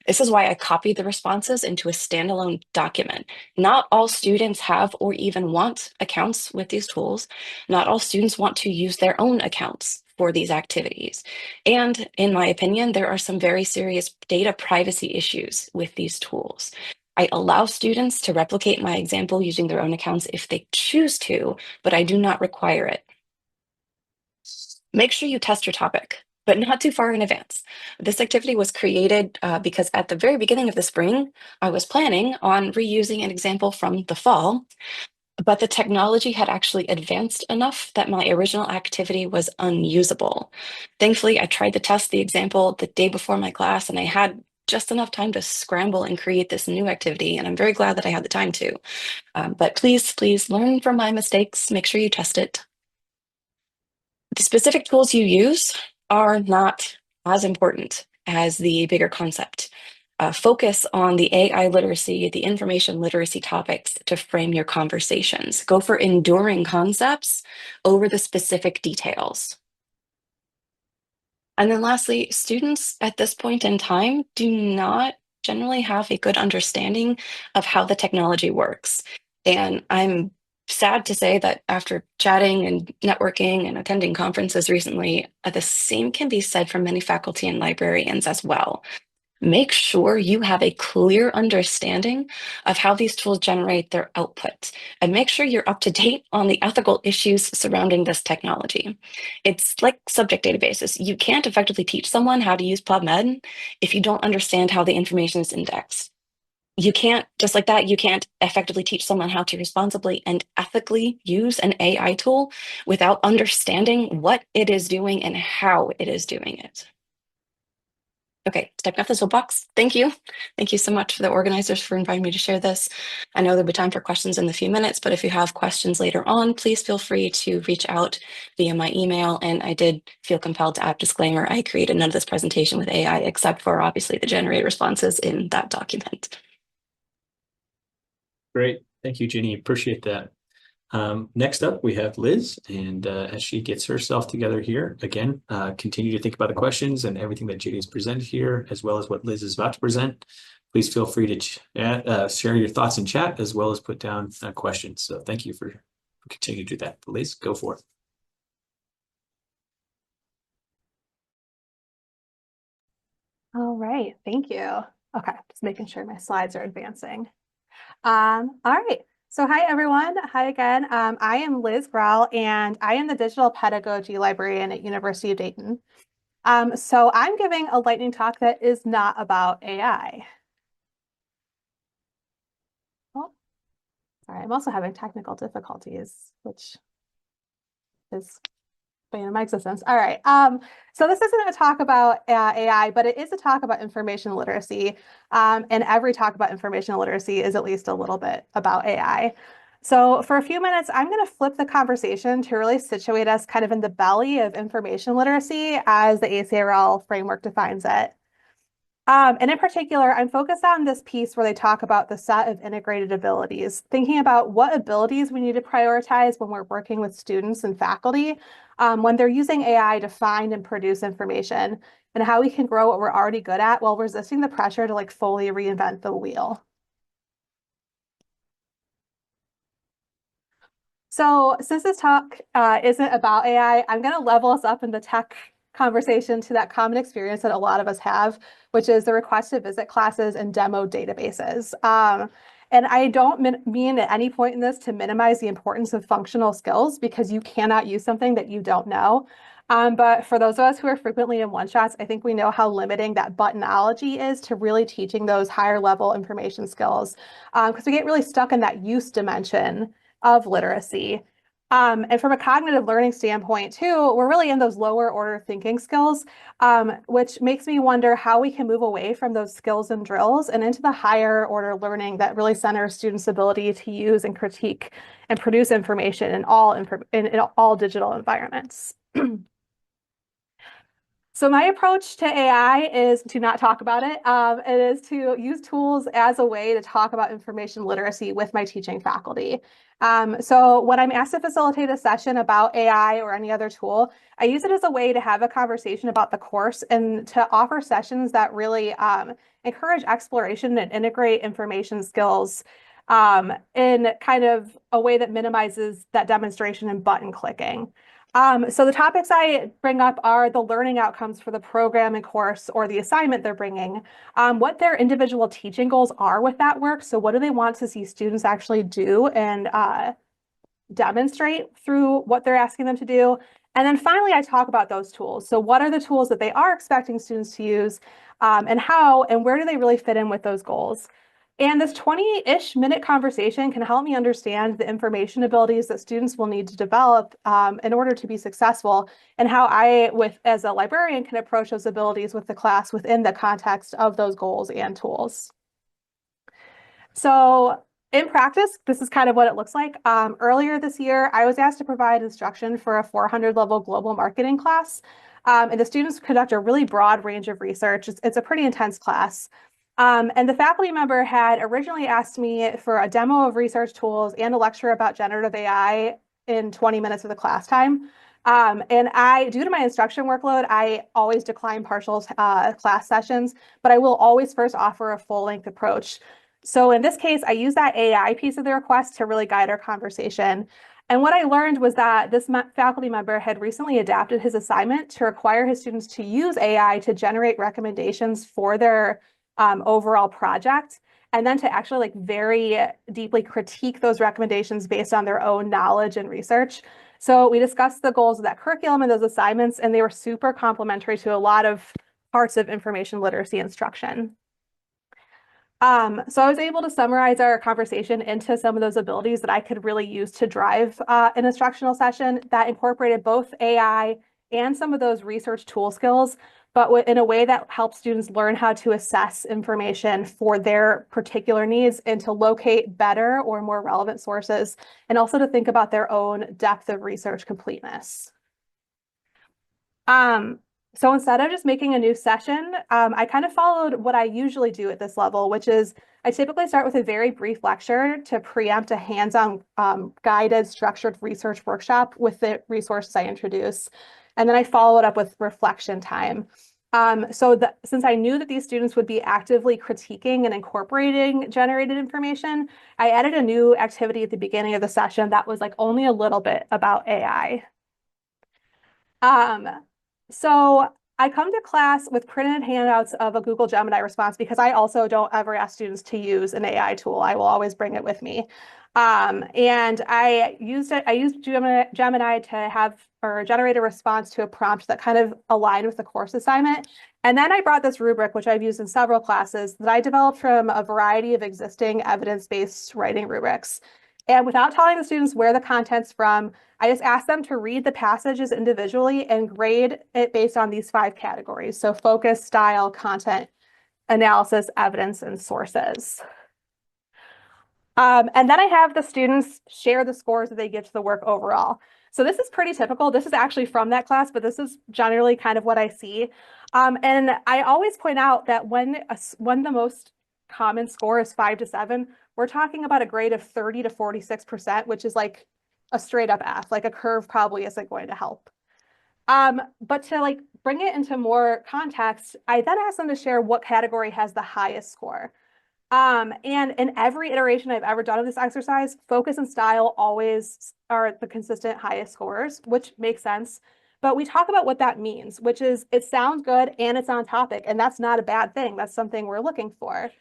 This is why I copied the responses into a standalone document. Not all students have or even want accounts with these tools. Not all students want to use their own accounts for these activities. And in my opinion, there are some very serious data privacy issues with these tools. I allow students to replicate my example using their own accounts if they choose to, but I do not require it. Make sure you test your topic, but not too far in advance. This activity was created because at the very beginning of the spring, I was planning on reusing an example from the fall, but the technology had actually advanced enough that my original activity was unusable. Thankfully, I tried to test the example the day before my class, and I had just enough time to scramble and create this new activity, and I'm very glad that I had the time to. But please learn from my mistakes. Make sure you test it. The specific tools you use are not as important as the bigger concept. Focus on the AI literacy, the information literacy topics to frame your conversations. Go for enduring concepts over the specific details. And then lastly, students at this point in time do not generally have a good understanding of how the technology works. And I'm sad to say that after chatting and networking and attending conferences recently, the same can be said for many faculty and librarians as well. Make sure you have a clear understanding of how these tools generate their output, and make sure you're up to date on the ethical issues surrounding this technology. It's like subject databases. You can't effectively teach someone how to use PubMed if you don't understand how the information is indexed. you can't, just like that, you can't effectively teach someone how to responsibly and ethically use an AI tool without understanding what it is doing and how it is doing it. Okay, stepping off the soapbox. Thank you. Thank you so much for the organizers for inviting me to share this. I know there'll be time for questions in a few minutes, but if you have questions later on, please feel free to reach out via my email. And I did feel compelled to add disclaimer. I created none of this presentation with AI, except for obviously the generated responses in that document. Great. Thank you, Ginny. Appreciate that. Next up, we have Liz, and as she gets herself together here, again, continue to think about the questions and everything that Jodi has presented here, as well as what Liz is about to present. Please feel free to share your thoughts in chat, as well as put down questions. So thank you for continuing to do that. Liz, go for it. All right, thank you. Okay, just making sure my slides are advancing. All right. So hi, everyone. Hi again. I am Liz Grell, and I am the Digital Pedagogy Librarian at University of Dayton. So I'm giving a lightning talk that is not about AI. Oh, sorry, I'm also having technical difficulties, which is my existence. All right. So this isn't a talk about AI, but it is a talk about information literacy. And every talk about information literacy is at least a little bit about AI. So for a few minutes, I'm going to flip the conversation to really situate us kind of in the belly of information literacy as the ACRL framework defines it. And in particular, I'm focused on this piece where they talk about the set of integrated abilities, thinking about what abilities we need to prioritize when we're working with students and faculty, when they're using AI to find and produce information, and how we can grow what we're already good at while resisting the pressure to like fully reinvent the wheel. So since this talk isn't about AI, I'm going to level us up in the tech conversation to that common experience that a lot of us have, which is the request to visit classes and demo databases. And I don't mean at any point in this to minimize the importance of functional skills, because you cannot use something that you don't know. But for those of us who are frequently in one-shots, I think we know how limiting that buttonology is to really teaching those higher level information skills, because we get really stuck in that use dimension of literacy. And from a cognitive learning standpoint too, we're really in those lower order thinking skills, which makes me wonder how we can move away from those skills and drills and into the higher order learning that really centers students' ability to use and critique and produce information in all digital environments. So my approach to AI is to not talk about it. It is to use tools as a way to talk about information literacy with my teaching faculty. So when I'm asked to facilitate a session about AI or any other tool, I use it as a way to have a conversation about the course and to offer sessions that really encourage exploration and integrate information skills in kind of a way that minimizes that demonstration and button clicking. So the topics I bring up are the learning outcomes for the program and course or the assignment they're bringing, what their individual teaching goals are with that work. So what do they want to see students actually do and demonstrate through what they're asking them to do? And then finally, I talk about those tools. So what are the tools that they are expecting students to use and how, and where do they really fit in with those goals? And this 20-ish minute conversation can help me understand the information abilities that students will need to develop in order to be successful, and how I, as a librarian, can approach those abilities with the class within the context of those goals and tools. So in practice, this is kind of what it looks like. Earlier this year, I was asked to provide instruction for a 400 level global marketing class. And the students conduct a really broad range of research. It's a pretty intense class. And the faculty member had originally asked me for a demo of research tools and a lecture about generative AI in 20 minutes of the class time. And due to my instruction workload, I always decline partial class sessions, but I will always first offer a full-length approach. So in this case, I use that AI piece of the request to really guide our conversation. And what I learned was that this faculty member had recently adapted his assignment to require his students to use AI to generate recommendations for their overall project, and then to actually like very deeply critique those recommendations based on their own knowledge and research. So we discussed the goals of that curriculum and those assignments, and they were super complementary to a lot of parts of information literacy instruction. So I was able to summarize our conversation into some of those abilities that I could really use to drive an instructional session that incorporated both AI and some of those research tool skills, but in a way that helps students learn how to assess information for their particular needs and to locate better or more relevant sources, and also to think about their own depth of research completeness. So instead of just making a new session, I kind of followed what I usually do at this level, which is I typically start with a very brief lecture to preempt a hands-on guided structured research workshop with the resources I introduce. And then I follow it up with reflection time. Since I knew that these students would be actively critiquing and incorporating generated information, I added a new activity at the beginning of the session that was like only a little bit about AI. So I come to class with printed handouts of a Google Gemini response because I also don't ever ask students to use an AI tool. I will always bring it with me. And I used Gemini to have or generate a response to a prompt that kind of aligned with the course assignment. And then I brought this rubric, which I've used in several classes, that I developed from a variety of existing evidence-based writing rubrics. And without telling the students where the content's from, I just asked them to read the passages individually and grade it based on these 5 categories. So focus, style, content, analysis, evidence, and sources. And then I have the students share the scores that they give to the work overall. So this is pretty typical. This is actually from that class, but this is generally kind of what I see. And I always point out that when the most common score is 5 to 7, we're talking about a grade of 30 to 46%, which is like a straight up F, like a curve probably isn't going to help. But to like bring it into more context, I then ask them to share what category has the highest score. And in every iteration I've ever done of this exercise, focus and style always are the consistent highest scores, which makes sense. But we talk about what that means, which is it sounds good and it's on topic, and that's not a bad thing. That's something we're looking for.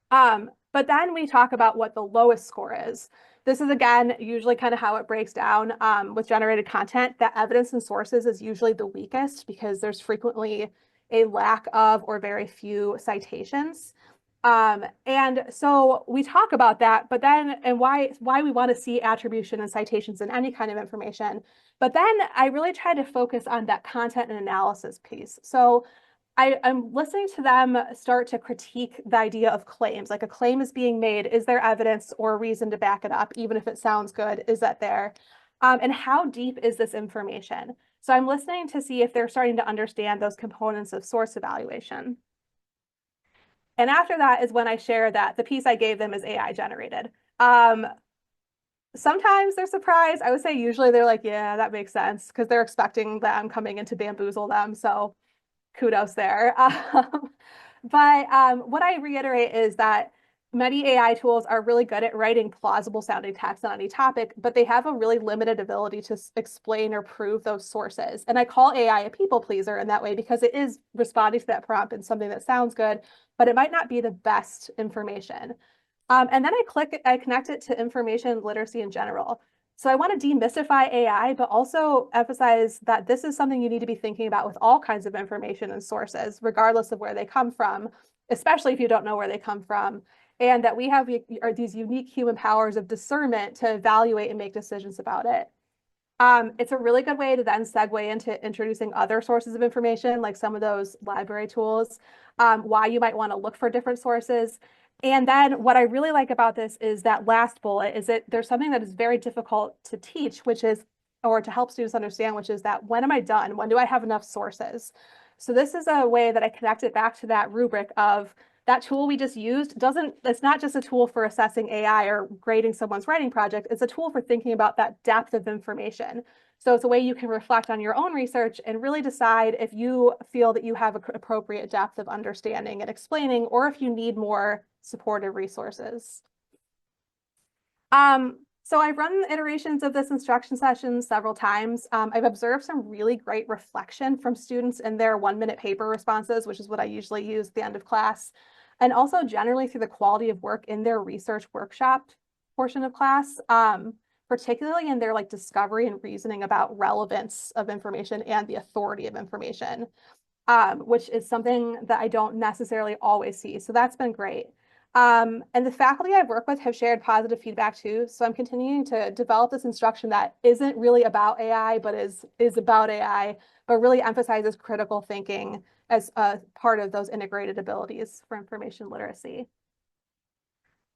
But then we talk about what the lowest score is. This is, again, usually kind of how it breaks down with generated content. That evidence and sources is usually the weakest because there's frequently a lack of or very few citations. And so we talk about that, but then, and why we want to see attribution and citations in any kind of information. But then I really try to focus on that content and analysis piece. So I'm listening to them start to critique the idea of claims. Like a claim is being made. Is there evidence or reason to back it up? Even if it sounds good, is that there? And how deep is this information? So I'm listening to see if they're starting to understand those components of source evaluation. And after that is when I share that the piece I gave them is AI generated. Sometimes they're surprised. I would say usually they're like, yeah, that makes sense, because they're expecting that I'm coming in to bamboozle them. So kudos there. But what I reiterate is that many AI tools are really good at writing plausible sounding text on any topic, but they have a really limited ability to explain or prove those sources. And I call AI a people pleaser in that way because it is responding to that prompt in something that sounds good, but it might not be the best information. And then I connect it to information literacy in general. So I want to demystify AI, but also emphasize that this is something you need to be thinking about with all kinds of information and sources, regardless of where they come from, especially if you don't know where they come from, and that we have these unique human powers of discernment to evaluate and make decisions about it. It's a really good way to then segue into introducing other sources of information, like some of those library tools, why you might want to look for different sources. And then what I really like about this is that last bullet is that there's something that is very difficult to teach, which is, or to help students understand, which is that when am I done? When do I have enough sources? So this is a way that I connect it back to that rubric of that tool we just used. It's not just a tool for assessing AI or grading someone's writing project. It's a tool for thinking about that depth of information. So it's a way you can reflect on your own research and really decide if you feel that you have an appropriate depth of understanding and explaining, or if you need more supportive resources. So I've run iterations of this instruction session several times. I've observed some really great reflection from students in their 1-minute paper responses, which is what I usually use at the end of class, and also generally through the quality of work in their research workshop portion of class, particularly in their like discovery and reasoning about relevance of information and the authority of information. which is something that I don't necessarily always see. So that's been great. And the faculty I've worked with have shared positive feedback too. So I'm continuing to develop this instruction that isn't really about AI, but is about AI, but really emphasizes critical thinking as a part of those integrated abilities for information literacy.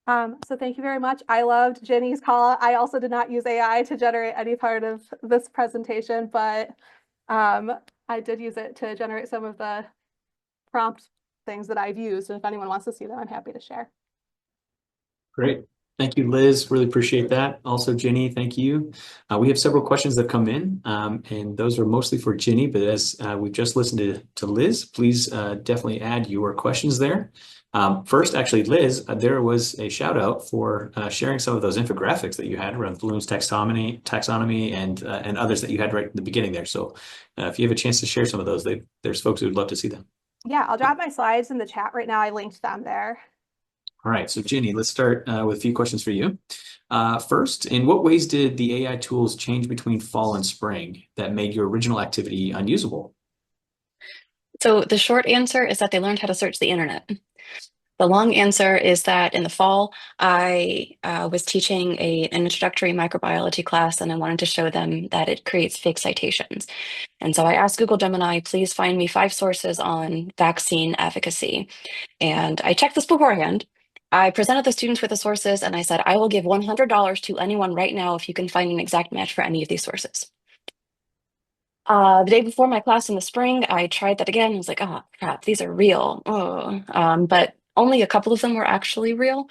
So thank you very much. I loved Jenny's call. I also did not use AI to generate any part of this presentation, but I did use it to generate some of the prompt things that I've used. And if anyone wants to see them, I'm happy to share. Great. Thank you, Liz. Really appreciate that. Also, Jenny, thank you. We have several questions that come in, and those are mostly for Jenny, but as we've just listened to Liz, please definitely add your questions there. First, actually, Liz, there was a shout out for sharing some of those infographics that you had around Bloom's taxonomy and others that you had right at the beginning there. So if you have a chance to share some of those, there's folks who would love to see them. Yeah, I'll drop my slides in the chat right now. I linked them there. All right, so Jenny, let's start with a few questions for you. First, in what ways did the AI tools change between fall and spring that made your original activity unusable? So the short answer is that they learned how to search the internet. The long answer is that in the fall, I was teaching an introductory microbiology class, and I wanted to show them that it creates fake citations. And so I asked Google Gemini, please find me 5 sources on vaccine efficacy. And I checked this beforehand. I presented the students with the sources, and I said, I will give $100 to anyone right now if you can find an exact match for any of these sources. The day before my class in the spring, I tried that again. I was like, oh crap, these are real. But only a couple of them were actually real.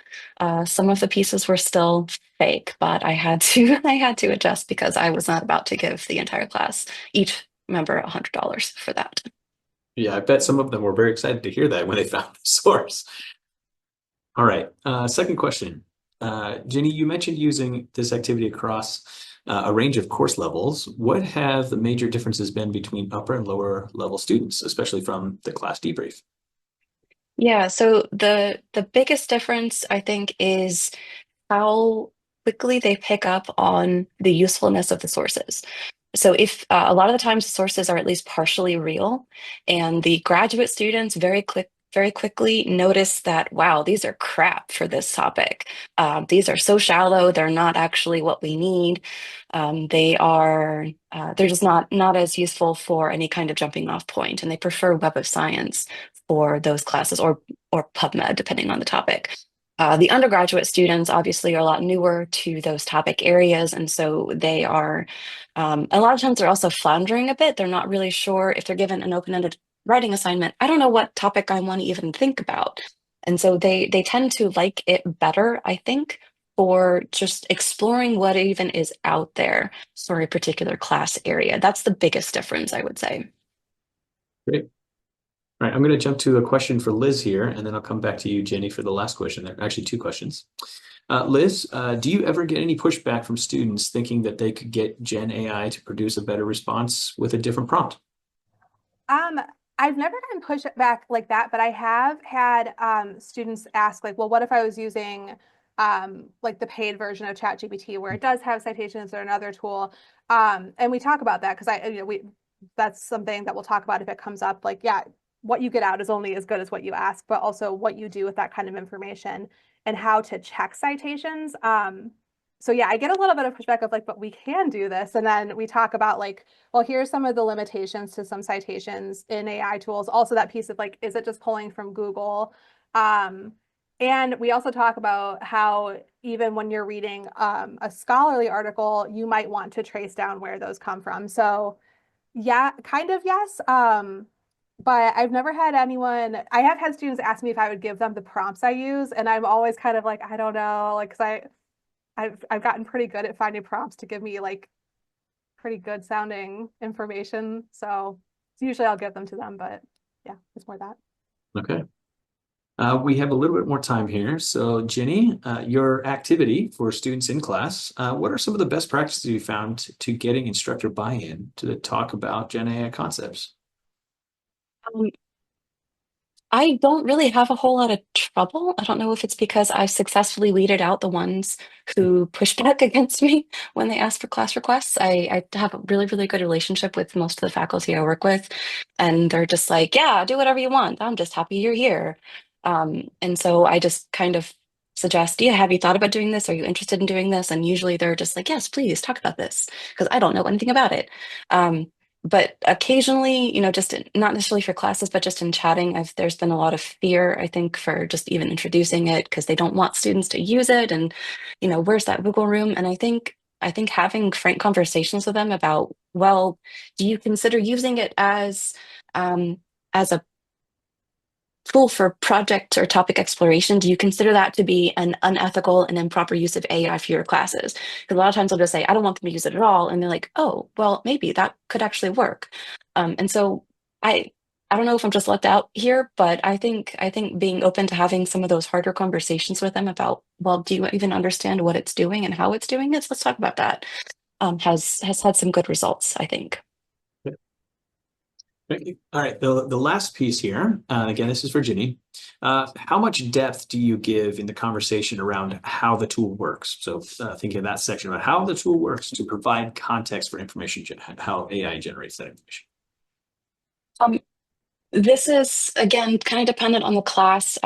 Some of the pieces were still fake, but I had to adjust because I was not about to give the entire class, each member, $100 for that. Yeah, I bet some of them were very excited to hear that when they found the source. All right, second question. Jenny, you mentioned using this activity across a range of course levels. What have the major differences been between upper and lower level students, especially from the class debrief? Yeah, so the biggest difference, I think, is how quickly they pick up on the usefulness of the sources. So if a lot of the times the sources are at least partially real, and the graduate students very quickly notice that, wow, these are crap for this topic. These are so shallow, they're not actually what we need. They're just not as useful for any kind of jumping off point, and they prefer Web of Science for those classes, or PubMed, depending on the topic. The undergraduate students obviously are a lot newer to those topic areas, and so they are, a lot of times they're also floundering a bit. They're not really sure if they're given an open-ended writing assignment. I don't know what topic I want to even think about. And so they tend to like it better, I think, for just exploring what even is out there for a particular class area. That's the biggest difference, I would say. Great. All right, I'm going to jump to a question for Liz here, and then I'll come back to you, Jenny, for the last question. There are actually 2 questions. Liz, do you ever get any pushback from students thinking that they could get Gen AI to produce a better response with a different prompt? I've never gotten pushback like that, but I have had students ask, like, well, what if I was using like the paid version of ChatGPT where it does have citations or another tool? And we talk about that because that's something that we'll talk about if it comes up. Like, yeah, what you get out is only as good as what you ask, but also what you do with that kind of information and how to check citations. So yeah, I get a little bit of pushback of like, but we can do this. And then we talk about like, well, here's some of the limitations to some citations in AI tools. Also that piece of like, is it just pulling from Google? And we also talk about how even when you're reading a scholarly article, you might want to trace down where those come from. So yeah, kind of yes. But I've never had I have had students ask me if I would give them the prompts I use. And I'm always kind of like, I don't know, like, because I've gotten pretty good at finding prompts to give me like pretty good sounding information. So usually I'll give them to them, but yeah, it's more that. Okay. We have a little bit more time here. So Jenny, your activity for students in class, what are some of the best practices you found to getting instructor buy-in to talk about Gen AI concepts? I don't really have a whole lot of trouble. I don't know if it's because I've successfully weeded out the ones who push back against me when they ask for class requests. I have a really, really good relationship with most of the faculty I work with, and they're just like, yeah, do whatever you want. I'm just happy you're here. And so I just kind of suggest, yeah, have you thought about doing this? Are you interested in doing this? And usually they're just like, yes, please talk about this, because I don't know anything about it. But occasionally, just not necessarily for classes, but just in chatting, there's been a lot of fear, I think, for just even introducing it because they don't want students to use it, and where's that wiggle room? And I think having frank conversations with them about, well, do you consider using it as a tool for project or topic exploration? Do you consider that to be an unethical and improper use of AI for your classes? Because a lot of times I'll just say, I don't want them to use it at all. And they're like, oh, well, maybe that could actually work. And so I don't know if I'm just left out here, but I think being open to having some of those harder conversations with them about, well, do you even understand what it's doing and how it's doing it? Let's talk about that. Has had some good results, I think. All right, the last piece here, again, this is for Ginny. How much depth do you give in the conversation around how the tool works? So thinking of that section about how the tool works to provide context for information, how AI generates that information. This is, again, kind of dependent on the class.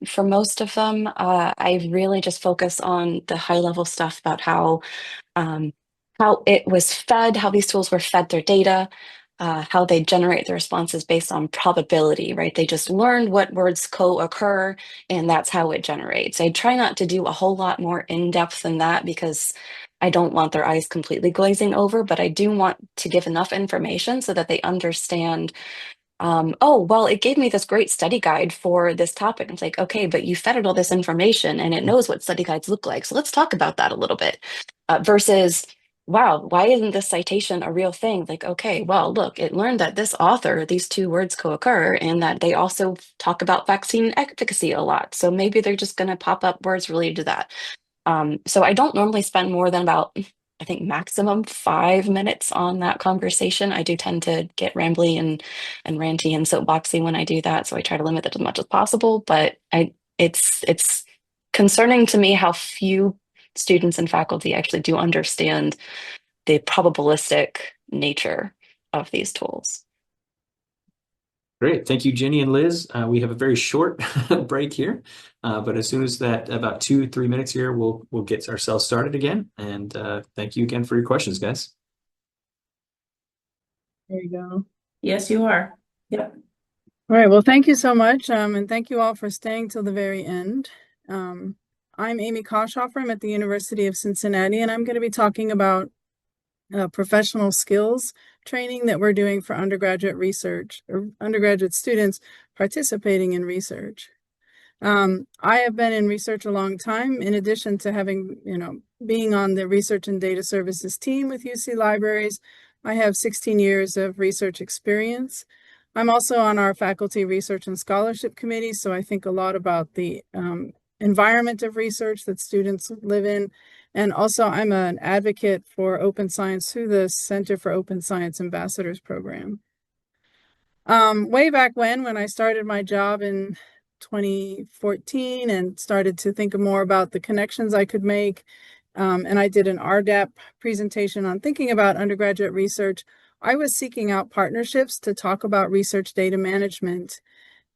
For most of them, I really just focus on the high level stuff about how it was fed, how these tools were fed their data, how they generate the responses based on probability, right? They just learned what words co-occur, and that's how it generates. I try not to do a whole lot more in-depth than that because I don't want their eyes completely glazing over, but I do want to give enough information so that they understand, oh, well, it gave me this great study guide for this topic. It's like, okay, but you fed it all this information and it knows what study guides look like. So let's talk about that a little bit versus, wow, why isn't this citation a real thing? Like, okay, well, look, it learned that this author, these two words co-occur, and that they also talk about vaccine efficacy a lot. So maybe they're just going to pop up words related to that. So I don't normally spend more than about, I think, maximum 5 minutes on that conversation. I do tend to get rambly and ranty and soapboxy when I do that, so I try to limit it as much as possible. But it's concerning to me how few students and faculty actually do understand the probabilistic nature of these tools. Great. Thank you, Ginny and Liz. We have a very short break here, but as soon as that, about 2-3 minutes here, we'll get ourselves started again. And thank you again for your questions, guys. There you go. Yes, you are. Yep. All right. Well, thank you so much. And thank you all for staying till the very end. I'm Amy Koshofer. I'm at the University of Cincinnati, and I'm going to be talking about professional skills training that we're doing for undergraduate research or undergraduate students participating in research. I have been in research a long time, in addition to having, being on the research and data services team with UC Libraries. I have 16 years of research experience. I'm also on our faculty research and scholarship committee, so I think a lot about the environment of research that students live in. And also I'm an advocate for open science through the Center for Open Science Ambassadors Program. Way back when I started my job in 2014 and started to think more about the connections I could make, and I did an RDAP presentation on thinking about undergraduate research, I was seeking out partnerships to talk about research data management.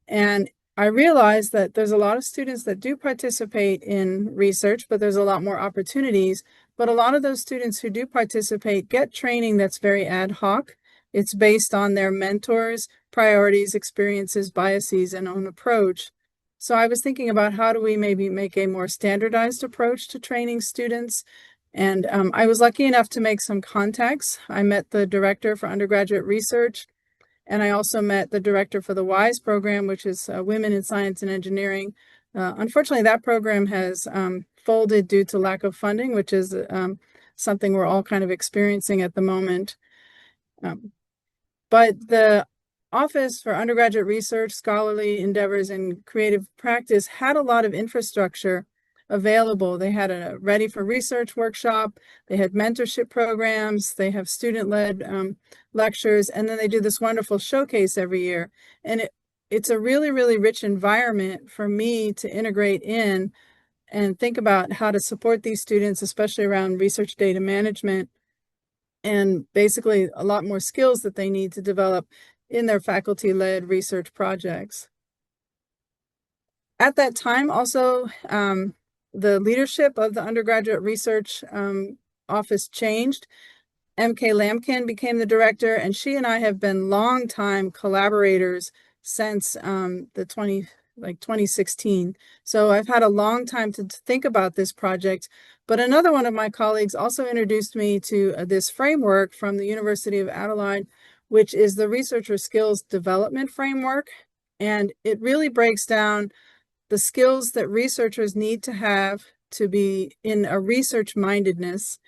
And I realized that there's a lot of students that do participate in research, but there's a lot more opportunities. But a lot of those students who do participate get training that's very ad hoc. It's based on their mentors, priorities, experiences, biases, and own approach. So I was thinking about how do we maybe make a more standardized approach to training students. And I was lucky enough to make some contacts. I met the director for undergraduate research, and I also met the director for the WISE program, which is Women in Science and Engineering. Unfortunately, that program has folded due to lack of funding, which is something we're all kind of experiencing at the moment. But the Office for Undergraduate Research, Scholarly Endeavors, and Creative Practice had a lot of infrastructure available. They had a Ready for Research workshop, they had mentorship programs, they have student-led lectures, and then they do this wonderful showcase every year. And it's a really, really rich environment for me to integrate in and think about how to support these students, especially around research data management, and basically a lot more skills that they need to develop in their faculty-led research projects. At that time, also, the leadership of the undergraduate research office changed. MK Lampkin became the director, and she and I have been longtime collaborators since 2016. So I've had a long time to think about this project. But another one of my colleagues also introduced me to this framework from the University of Adelaide, which is the Researcher Skills Development Framework. And it really breaks down the skills that researchers need to have to be in a research mindedness.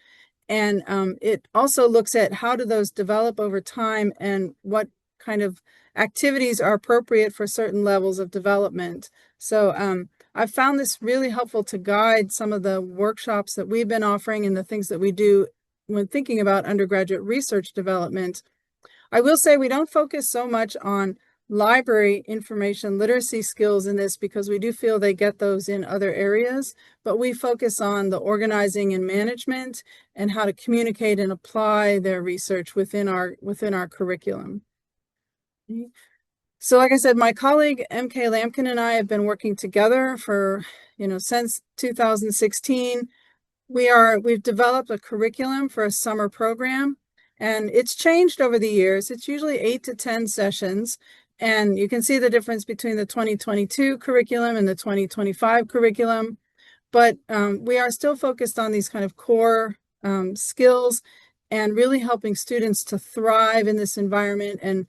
And it also looks at how do those develop over time and what kind of activities are appropriate for certain levels of development. So I've found this really helpful to guide some of the workshops that we've been offering and the things that we do when thinking about undergraduate research development. I will say we don't focus so much on library information literacy skills in this because we do feel they get those in other areas, but we focus on the organizing and management and how to communicate and apply their research within our curriculum. So like I said, my colleague MK Lampkin and I have been working together for, since 2016. We've developed a curriculum for a summer program, and it's changed over the years. It's usually 8 to 10 sessions. And you can see the difference between the 2022 curriculum and the 2025 curriculum. But we are still focused on these kind of core skills and really helping students to thrive in this environment and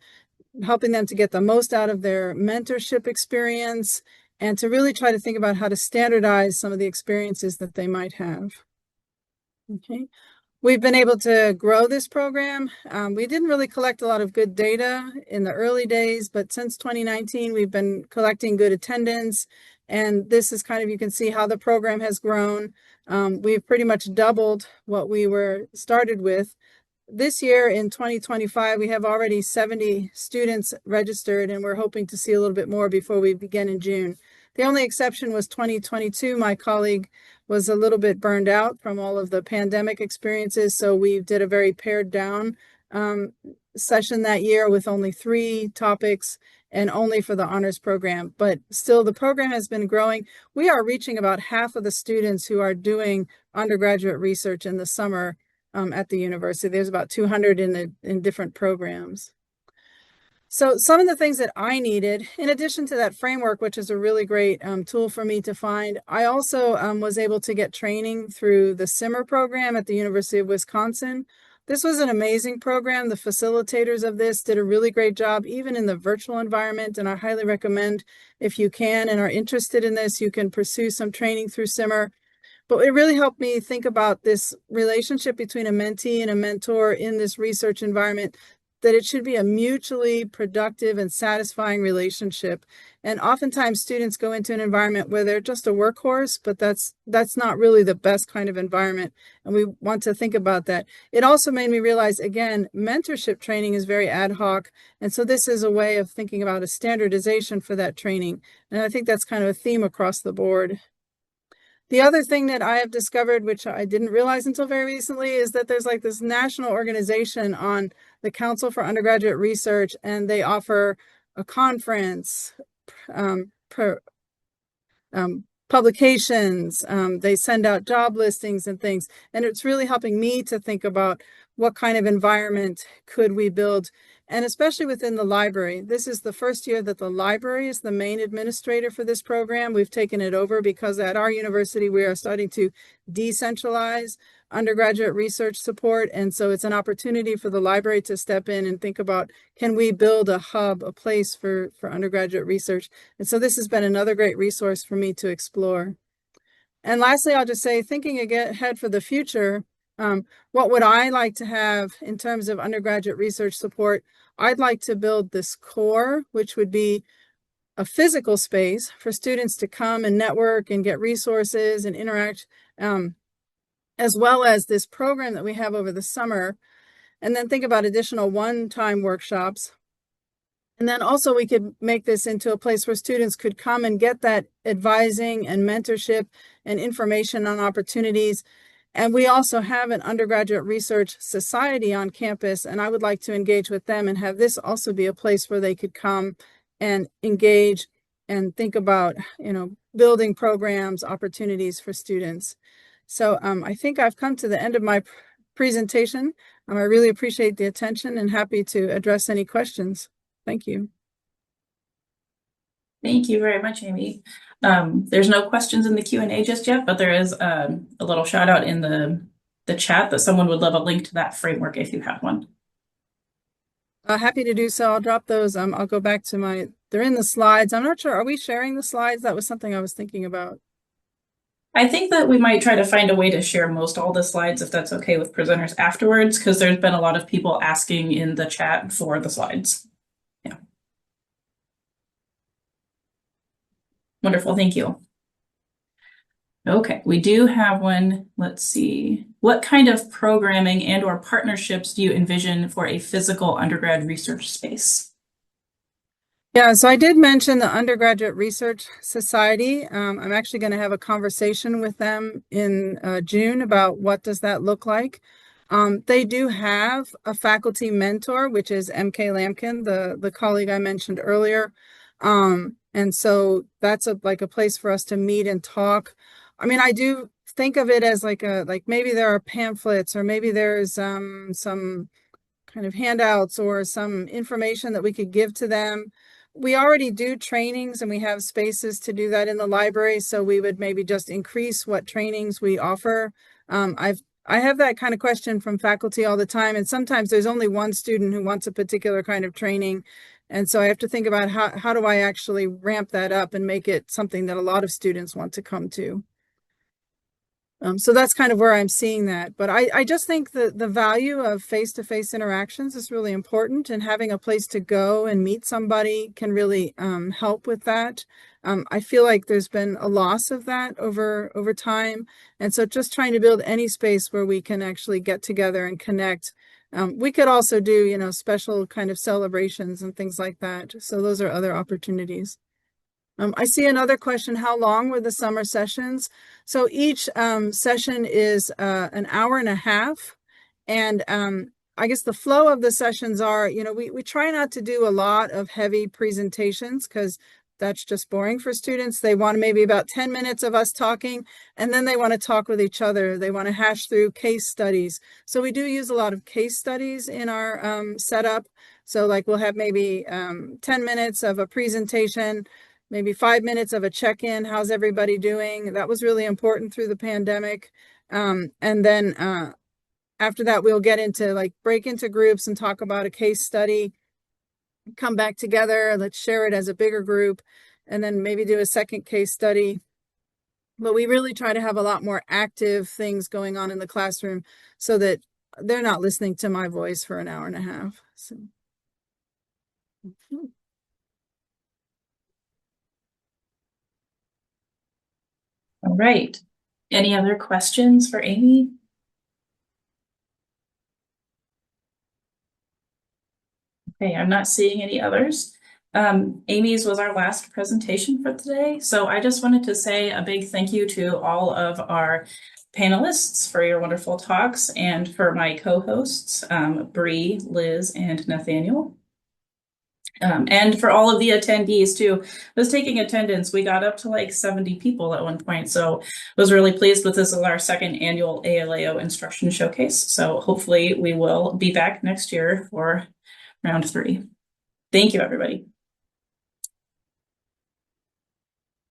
helping them to get the most out of their mentorship experience and to really try to think about how to standardize some of the experiences that they might have. Okay. We've been able to grow this program. We didn't really collect a lot of good data in the early days, but since 2019, we've been collecting good attendance. And this is kind of, you can see how the program has grown. We've pretty much doubled what we were started with. This year in 2025, we have already 70 students registered, and we're hoping to see a little bit more before we begin in June. The only exception was 2022. My colleague was a little bit burned out from all of the pandemic experiences, so we did a very pared down session that year with only 3 topics and only for the honors program. But still, the program has been growing. We are reaching about half of the students who are doing undergraduate research in the summer at the university. There's about 200 in different programs. So some of the things that I needed, in addition to that framework, which is a really great tool for me to find, I also was able to get training through the SIMMER program at the University of Wisconsin. This was an amazing program. The facilitators of this did a really great job, even in the virtual environment, and I highly recommend if you can and are interested in this, you can pursue some training through SIMMER. But it really helped me think about this relationship between a mentee and a mentor in this research environment, that it should be a mutually productive and satisfying relationship. And oftentimes students go into an environment where they're just a workhorse, but that's not really the best kind of environment. And we want to think about that. It also made me realize, again, mentorship training is very ad hoc. And so this is a way of thinking about a standardization for that training. And I think that's kind of a theme across the board. The other thing that I have discovered, which I didn't realize until very recently, is that there's like this national organization on the Council for Undergraduate Research, and they offer a conference, publications, they send out job listings and things. And it's really helping me to think about what kind of environment could we build, and especially within the library. This is the first year that the library is the main administrator for this program. We've taken it over because at our university, we are starting to decentralize undergraduate research support. And so it's an opportunity for the library to step in and think about, can we build a hub, a place for undergraduate research? And so this has been another great resource for me to explore. And lastly, I'll just say, thinking ahead for the future, what would I like to have in terms of undergraduate research support? I'd like to build this core, which would be a physical space for students to come and network and get resources and interact, as well as this program that we have over the summer. And then think about additional one-time workshops. And then also we could make this into a place where students could come and get that advising and mentorship and information on opportunities. And we also have an undergraduate research society on campus, and I would like to engage with them and have this also be a place where they could come and engage and think about, building programs, opportunities for students. So I think I've come to the end of my presentation. I really appreciate the attention and happy to address any questions. Thank you. Thank you very much, Amy. There's no questions in the Q&A just yet, but there is a little shout out in the chat that someone would love a link to that framework if you have one. Happy to do so. I'll drop those. I'll go back to they're in the slides. I'm not sure. Are we sharing the slides? That was something I was thinking about. I think that we might try to find a way to share all the slides if that's okay with presenters afterwards, because there's been a lot of people asking in the chat for the slides. Yeah. Wonderful, thank you. Okay, we do have one. Let's see. What kind of programming and/or partnerships do you envision for a physical undergrad research space? Yeah, so I did mention the Undergraduate Research Society. I'm actually going to have a conversation with them in June about what does that look like. They do have a faculty mentor, which is MK Lampkin, the colleague I mentioned earlier. And so that's a place for us to meet and talk. I mean, I do think of it as like maybe there are pamphlets, or maybe there's some kind of handouts or some information that we could give to them. We already do trainings, and we have spaces to do that in the library. So we would maybe just increase what trainings we offer. I have that kind of question from faculty all the time. And sometimes there's only one student who wants a particular kind of training. And so I have to think about how do I actually ramp that up and make it something that a lot of students want to come to. So that's kind of where I'm seeing that. But I just think that the value of face-to-face interactions is really important, and having a place to go and meet somebody can really help with that. I feel like there's been a loss of that over time. And so just trying to build any space where we can actually get together and connect. We could also do, special kind of celebrations and things like that. So those are other opportunities. I see another question: how long were the summer sessions? So each session is an hour and a half. And I guess the flow of the sessions are, we try not to do a lot of heavy presentations, because that's just boring for students. They want maybe about 10 minutes of us talking, and then they want to talk with each other. They want to hash through case studies. So we do use a lot of case studies in our setup. So we'll have maybe 10 minutes of a presentation, maybe 5 minutes of a check-in. How's everybody doing? That was really important through the pandemic. And then after that, we'll get into break into groups and talk about a case study, come back together, let's share it as a bigger group, and then maybe do a second case study. But we really try to have a lot more active things going on in the classroom so that they're not listening to my voice for an hour and a half. So. All right. Any other questions for Amy? Okay, I'm not seeing any others. Amy's was our last presentation for today. So I just wanted to say a big thank you to all of our panelists for your wonderful talks, and for my co-hosts, Bree, Liz, and Nathaniel. And for all of the attendees too. I was taking attendance. We got up to 70 people at one point. So I was really pleased with this as our second annual ALAO Instruction Showcase. So hopefully we will be back next year for round 3. Thank you, everybody.